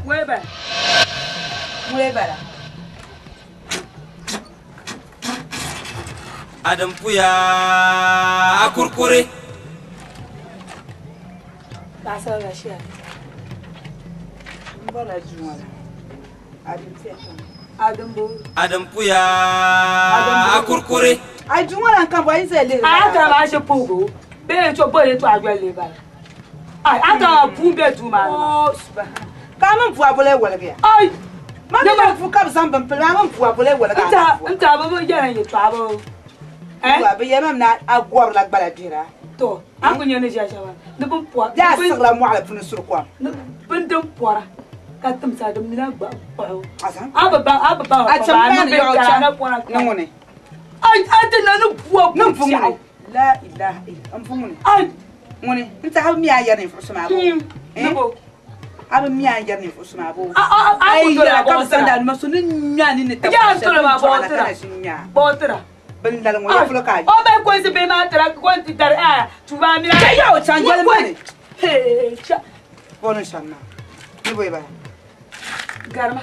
webe webe Arinpuya akurkure ba sa ga shi mbona juwa Arinpuya akurkure ai juwa kan ba yi sai le ata ma she pogo be to bole to agwele ba ai ata pu be tu ma ka mun fu abule wala ga ai ma ba fu ka san ban pela mun fu abule wala ga nta ba bo jara ye to abo wa be yamam na agwar la bala dira to an kunye ne ja shawa ne bun po ya sagra mu ala fun sur kwa bun dum pora ka tum sa dum na ba asan aba ba a champan yo cha ngone ai ata na no buo nan fu mu la ilaha illa am fu mu ai ngone nta ha mi ayar ni fu suma bo nebo aba mi ayar ni fu suma bo ai ya ka san da masu ni nya ni ne ta ya to ba bo tira ben dal mo ya fu ka o be ko se be ma tira ko ti tar a tu ba mi ya yo chan jel mane he cha bono shanna ni boy ba garma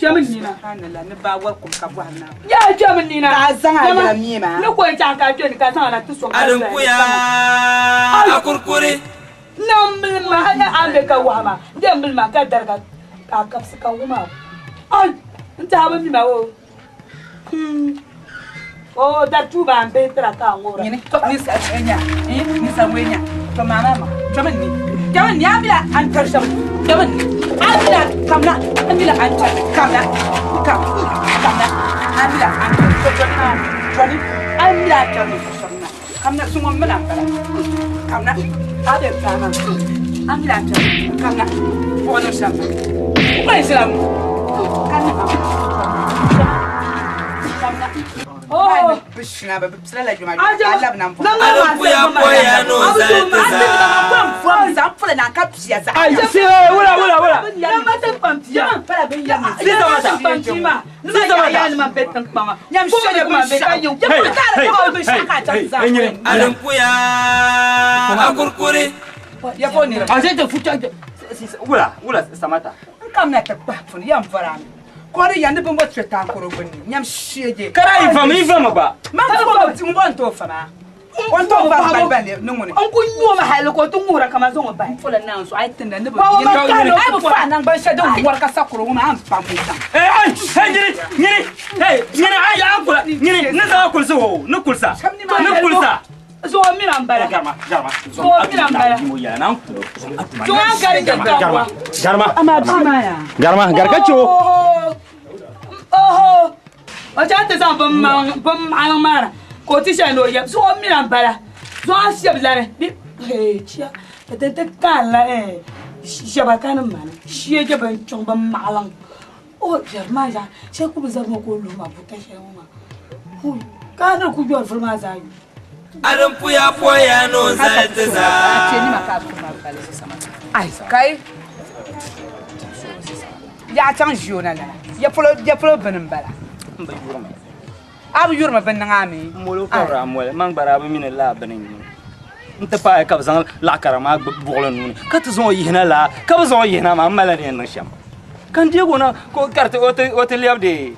jamin nina subhanallah ni ba war kum ka bwana ya jamin nina ka san ha mi ma ni ko ta ka to ni ka san na tu so Arinpuya akurkure nam ma hanya ambe ka wama dem ma ka darga ka kapsi ka wuma ai nta ba mi ma wo o da tu ba ambe tra ka ngora ni to ni sa enya ni sa wenya to mama ma jamin ni abila an tarsham jamin abila kamna abila an tar kamna abila an joni abila joni shamna kamna sumo mala kamna ade kana abila joni kamna bono shamna ko islam kamna Oh, bishna ba bisla la juma. Allah nan fa. ADINIPUYA poya no zalta za. Fula na kapsiya za. Ai, wala. Ya mata pampiya. Fala bin ya. Sisa mata. Pampima. Sisa mata. Ya ma betan pama. Nyam shede ma betan yu. Ya fula kala ko bin shaka ta za. ADINIPUYA akurkuri. Ya foni. Azete futa. Wala samata. Kam na ta pafun ya mfara. Kori yande bon bot fetan ko robani. Nyam shede. Kara ifam ba. Ma ko ti mbon to fama. On to ba balbale nungone. On ko nyoma hal ko to ngura kama zo ba. Fula nan so ai tanda ne ba. Ai bu fa nan ban shade war ka sakuro ma am pam ta. Ai, nyiri ai akula. Nyiri na za akul so, na kulsa. Na kulsa. Zo miran bara. Garma. Zo miran bara. Mo ya nan. Zo an gari da Garma. Ama bima ya. Garma, gargacho. Oh. Aja ta san bam mara. Ko ti sha no ya. Zo miran bara. Zo an sheb lare. Bi chia. Ta ta kan la sheba kan mana. Shie je ban chong bam malang. Oh, jarma ja. She ku bizar mo ko lu ma buta she mo ma. Hu. Ka na ku jor furma za yi. ADINIPUYA poya no zalta za. Ai, kai. Ya tan jona la. Ya polo benin bala. Abu yurma ben ngami. Molo kora mole, mang bara ba min la benin. Nta pa ka zang la karama boglo nuni. Ka to zo yihna la, ka zo yihna ma mala ne na sham. Kan diego na ko carte hotel yabde.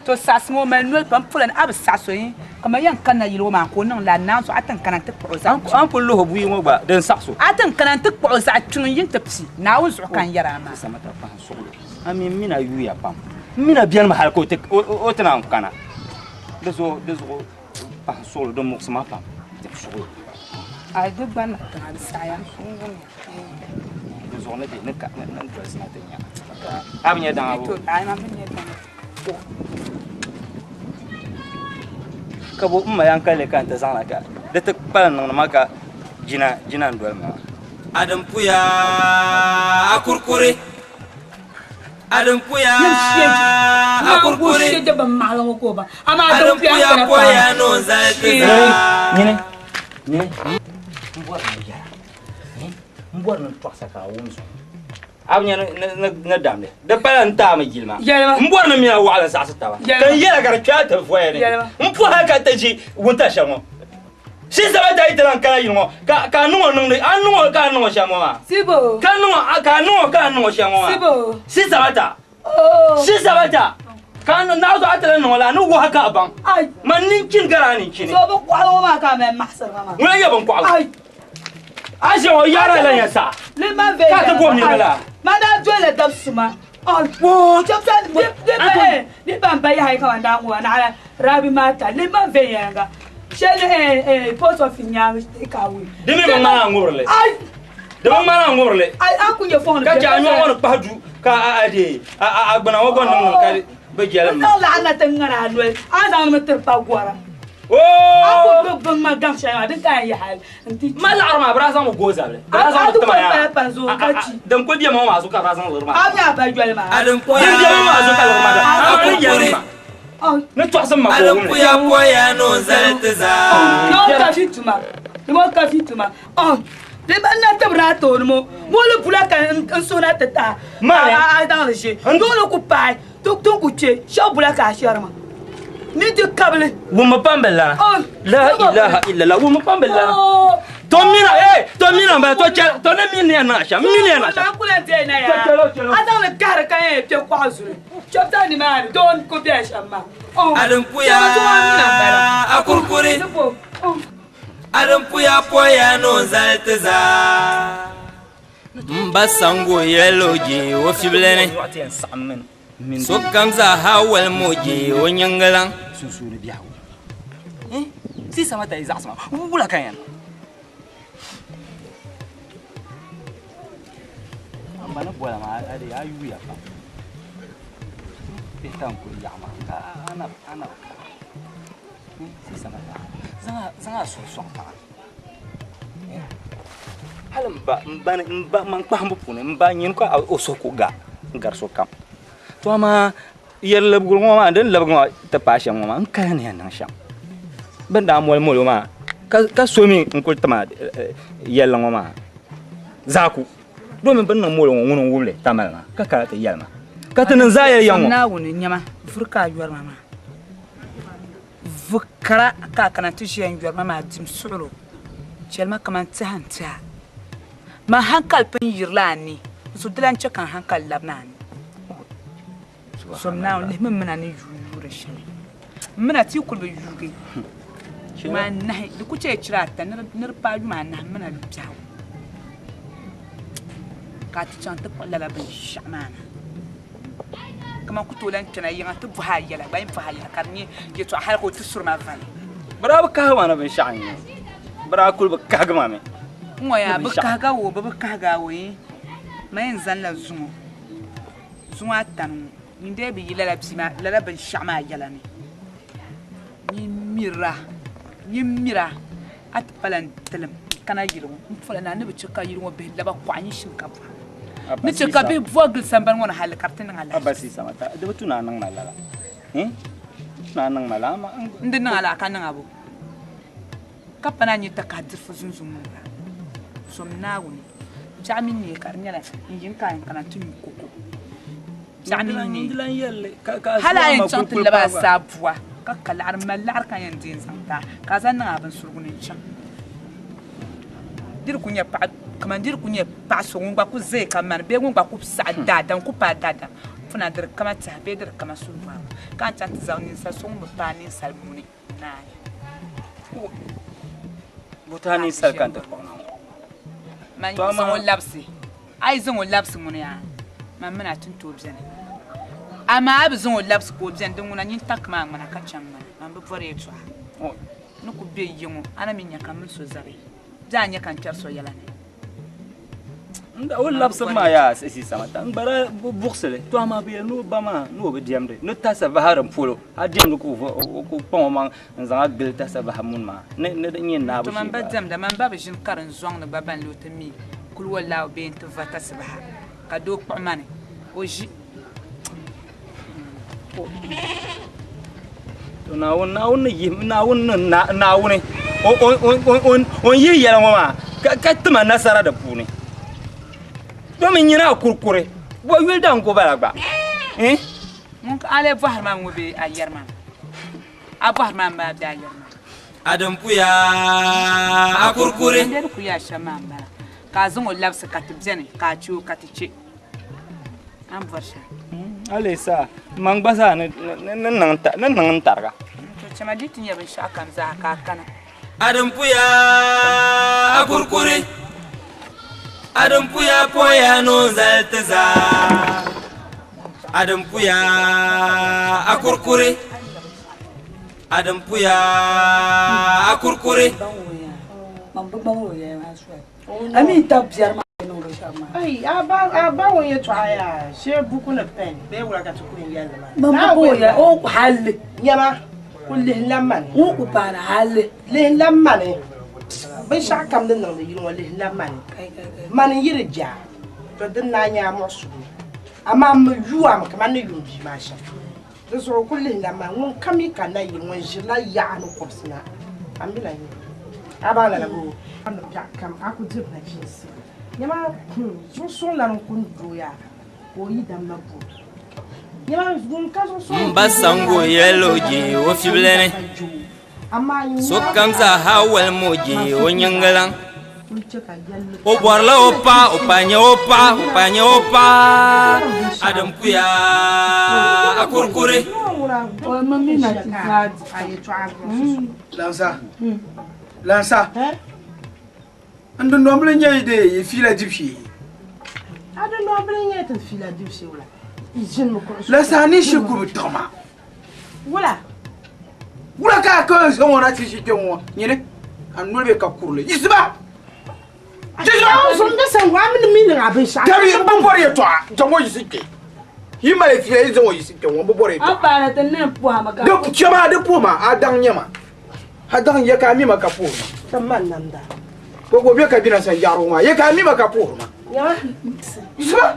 To sasmo men no pam fulan ab saso yin. Kama yan kana yilo ma ko nan la nan so atan kana ta ko za. An pullo ho buyi mo ba den sakso. Atan kana ta ko za tun yin tapsi. Na wun so kan yara ma. Samata pa soglo. Ami mina yuya pam. Mina biyan ma hal ko te o tana kana. Deso pa soglo do mo sama pam. Soglo. Ai de ban na ta saya. Deso na de ne ka nan dress na te nya. Abnya dan abu. To ai ma bin dan. Kabo umma yan kale kan ta zana ka da ta palan nan maka jina ndol ma ADINIPUYA akurkuri. ADINIPUYA akurkuri. Shede ban malang ko ba. Ama ADINIPUYA poya no zalta za. Nyine mbor na twasa ka wumso abnya na damle da palan ta ma gilma mbor na miya wala sa sa tawa kan yela gar chata foye ne mpo ha ka taji wunta shamo si sa ta itran kana yimo ka nuwa nung an nuwa ka nuwa shamo ma sibo ka nuwa shamo ma sibo si sa ta kan na zo atala no la no wa ka ban man nin kin garani kin so ba kwalo ma ka me mahsar ma wala ya ban kwalo aje o yara la ya sa le ma ve ka ta ko ni bala Mada jole dab suma. Oh, wo, chapta de ban bai hai ka wanda ngwa na rabi mata le ma ve yanga. Shele post of nya ka wi. De me ma ngorle. Ai. De ma ngorle. Ai akunye phone. Ka ja nyo won padu ka ade agbana wo gon nan ka be jele ma. No la na tangara no. Ada ma terpa gwara. Oh! Aku bang magam saya ada kaya hal. Nanti. Mal arma berasa mau goza le. Berasa mau tanya. Dan ko dia mau masuk ke berasa mau rumah. Apa apa jual mah? ADINIPUYA dia mau masuk ke rumah. Apa dia mah? Oh, na tu asam mau. ADINIPUYA poya no zalta za. No kafituma. Mo kafituma. Oh. De banna tabrato mo. Mo le bulaka en sona tata. Ma dans le jeu. Ndolo ku pai. Tok ku che. Sha bulaka sharma. Ni de kable wuma pambela la ilaha illa la wuma pambela to mina ba to na mina na sha na kula de na ya ada le kar ka e pe kwa zuru chota ni ma don ko be shama ADINIPUYA akurkuri. ADINIPUYA poya no zalta za. Mbasango yeloje wo fiblene. So kamza hawal moje o nyangalang susu ne biawo si sama ta iza sama wula kan ambana bola ma ade ayu ya pa betan ko ya ma ka ana si sama ta zanga so pa halam ba man pa mbu pune mba nyin ko o so ko ga ngar so kam to ama yel lebgul ngoma den lebgul ta pasha ngoma an kan ne nan sham ban da mol mol ma ka somi ngul tama yel ngoma zaku domin ban nan mol ngun wule tamal ka ta yel ma ka tan zaya yango na woni nyama furka yuwar mama vukara ka kana tushiyan yuwar mama dim sulu chelma kaman ta ma hankal pen yirlani su dilan kan hankal labnani somna le memna ni yure shani mena ti kulbe yuge ma nahi du ku ce cirata nir pa ma na mena biaw ka ti chanta la la ben shamana kama ku tolan tana yanga tu buha yala bayin buha yala karni ye to har ko tu surma van bara ka wana ben shani bara kulbe ka ga mame moya ba ka ga wo ba ka ga wo mayin zan la zumo zuwa tanu inde bi yila la ben shama yala ni mira at palan telam kana yiro fulana ne bi cika yiro be laba kwani shinkafa ni cika be vogel samban wona hal kartin ngala abasi samata de butuna nan malala na nan malama ndin ngala kan ngabo kapana ni takadir fu zunzum somna woni jami ni karnyala yin kan kana tumi koko jami ni dilan yelle hala yin chantin laba sabwa ka kalar mallar kan yan din santa ka san nan abin surgunin can dir kunya pa kamandir kunya pa so ngba ku ze kaman be ngba ku sa dadan ku pa dadan funa dir kama ta be dir kama sulfa kan chan tzauni sa so mu pa ni salmuni na botani sal kan ta man so labsi ai zon labsi mun ya man muna tun to bizane ama abzon labs ko bizan dun wona yin takma mana kacan mana man bu fare to no ku be yimo ana min yakan mun so zare janya kan tar so yala ne nda wol labs ma ya sisi samata bara buxele to ama be no bama no be diamde no tasa baharam polo ha diamde ko pon ma nzanga gel tasa bahamun ma ne da yin na bu to man ba diamde man ba be jin karan zong ne baban lotami kul wala be to vata sabaha ka do ko mane oji to nawun on yi yala ma ka tuma nasara da puni domin yana kurkure bo wildan ko balagba mun ka ale fahar ma ngobe ayar ma afahar ma ba da ayar ma adam puya akurkure ndel ku ya shama bala ka zon labsa katibjene ka ciwo katice an varsha alesa mangbasa nan targa to chama ditin ya ban shakam za ka kana adam puya akurkure adam puya poya no zaltaza adam puya akurkure adam puya akurkure ami tabjar ma ai aba wonye twaya she buku na pen be wura ka tukun yalla ma mama boya o halle nyama kulli lamman o ku para halle le lamman be shakam den nan yiro le lamman man yiri ja to den na nya mo su ama mu yuwa ma kaman ne yumbi ma sha to so kulli lamman won kami kana yi won jila ya no kopsina amila ni aba la go an da kam aku dibna jinsi nyama so la kun doya ko yi dan na bu nyama gun ka so mbasango yeloji o fiblene so kamza hawal moji o nyangalan o borla opa opanya opa adam puya akurkure o mami na tinad ay travel lansa ando nomble nyede ye fila dipshi ado nomble nyete fila dipshi wala ijen mo ko la sani shukuru toma wala ka ko so wona ti shi tonwo nyine anul be ka kurle isba jejo so nda san wa min abin sha tabi bo bore to tonwo yisike yima le fila izo yisike won bo bore to abana tanne puha maga de chama de puma adan nyama adan ya ka mi maka puma tamman nan da ko gobe ka bina san yaro ma ya ka mi maka puma ya isba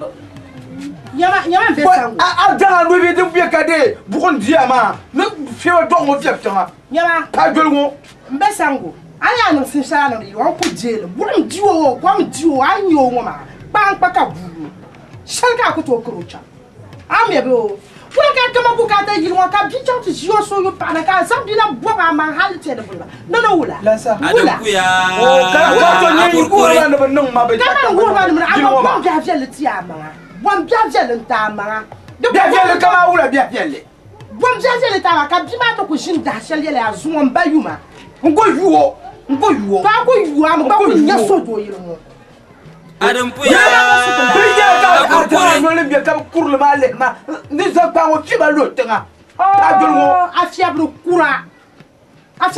Yama besango. Adanga no be de bia kade. Bukon dia ma. Ne fiwa do mo fiap tanga. Yama. Ka jolgo. Besango. Aya no sinsana no yo ko jele. Bum diwo, kwam diwo anyo ngoma. Bang paka bulu. Shalka ko to krocha. Ambe bo. Waka kama bukata yilwa ka bi chawti jiyo so yo pana ka zambila bwa ma hal te de bula. No wula. ADINIPUYA. Oh, ka to nyi ko ran de non ma be ta. Kama ngoma no ama bwa ga jele ti ama. Bwa ga jele nta ama. Bia jele kama wula bia jele. Bwa ga jele ta ma ka bi ma to ko shin da shele le azu on bayuma. Ngo yuo. Ba ko yuo am ba ko nya so do yiro. ADINIPUYA. Bia ka atara no le bia ka kurle ma le ma. Ni zo pa wo ti ba lo tenga. Ka jolgo. Afiabru kura. Am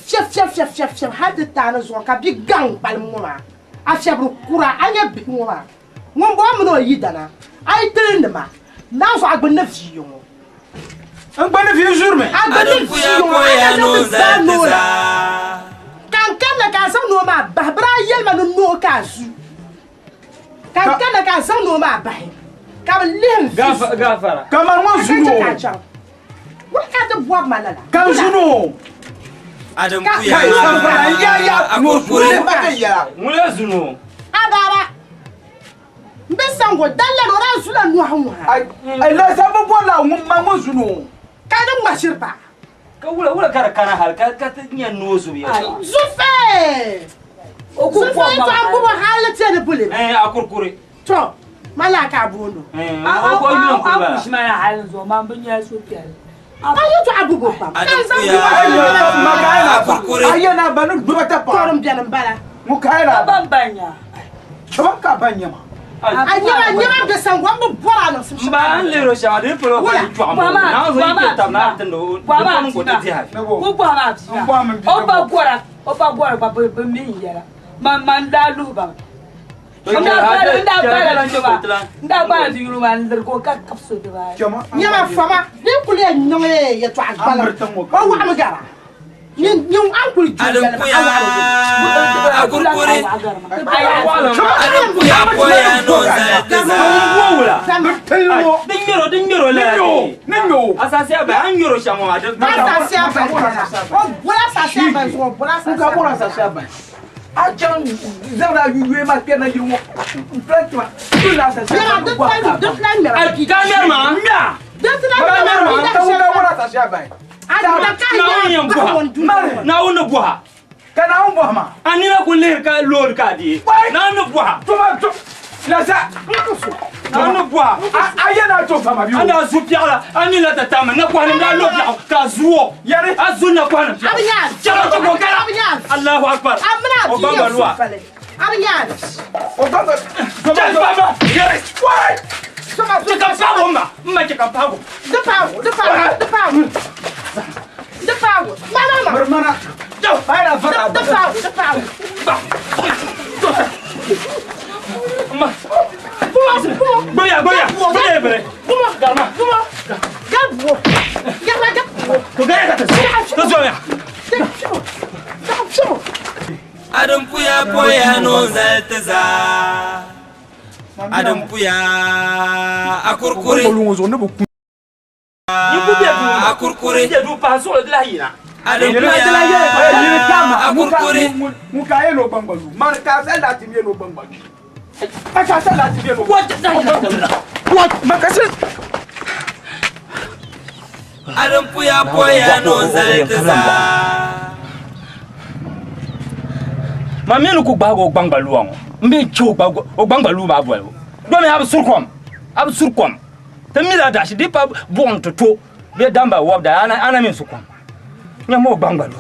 chef had tana zo ka bi gang bal moma. Afiabru kura anya bi moma. Ngombo am no yidana. Ai tende ma. Na zo agbonna fiyo. Agbonna fiyo jour me. ADINIPUYA poya no zalteza. Kan ka san no ma ba bra yel ma no ka zu. Kan ka san no ma ba. Ka len gafara. Kamar mo zuno. Waka de boa malala. Kan zuno. ADINIPUYA. Ya no zuno ba ya. Mule zuno. Abara. Mbesango dalla no ra zula no hawa. Ai la sa bo la mo zuno. Ka de mashirpa. Ka wula kana hal ka nya nozu ya. Zufe. Zufe ta ko halate ne bule. Akurkure. To malaka bondo. Ko yun ko ba. Shima ya halin zo man bin ya so kyale. Ayo to abugo pa. ADINIPUYA. Ayana banu dubata pa. Korum bian mbala. Mukaira bambanya. Choba ka banya ma. Anyama besango ambo bora no sim. Ba lero sha de polo ko ni twa mo. Na zo yi ta na tendo. Baba ko te ha. Ko baba ti. Oba gora ba be mi yara. Man da lu ba. Nda ba di yuru man der ko ka kapso de ba. Nyama fama de kule nyonge ya to agbala. O wa magara. Nyong ankul ju. ADINIPUYA. Akurkure. ADINIPUYA poya no zalteza. Dingiro la. Ninyo. Asase ba an yoro shamo adu. Asase ba. O bola asase ba so bola asase. Ka bola asase ba. Ajan zara yuwe ma pena di wo. Franchement, tout là ça. Ya de plan mera. Ai ka merma. Mia. De plan mera. Ta wo bola asase ba. Ada ka ya. Na wona buha. Kana on bo ma. Anina ko ler ka lor ka di. Na no buha. Toma to. La sa. Na no buha. Ayana to fama bi. Ana zu piala. Anila ta tama na ko na lo ka zuo. Yare azuna ko na. Abiyan. Chalo to ko kala. Allahu akbar. Amna. Obama lwa. Abiyan. Obama. Baba. Yare. Why? Soma Cheka pago ma. Ma cheka pago. De pago. Mama. Hermana. Para fara. De pago. Ma. Goya bre. Garma. Gabo. To gaya ka to zo ya. ADINIPUYA poya no zalteza. ADINIPUYA. Akurkure. Akurkure. Du pa so de la hina. ADINIPUYA. Akurkure. Mukaye no bangbalu. Marka sa la timie no bangbalu. Aka sa la timie no. What? Makase. ADINIPUYA poya no zalteza. Mamenu ku gbago gbangbalu won. Mbe chu gbago o gbangbalu ba bo. Do me ab surkom. Temila dashi dipa bon to be damba wobda ana min sukom. Nyamo gbangbalu.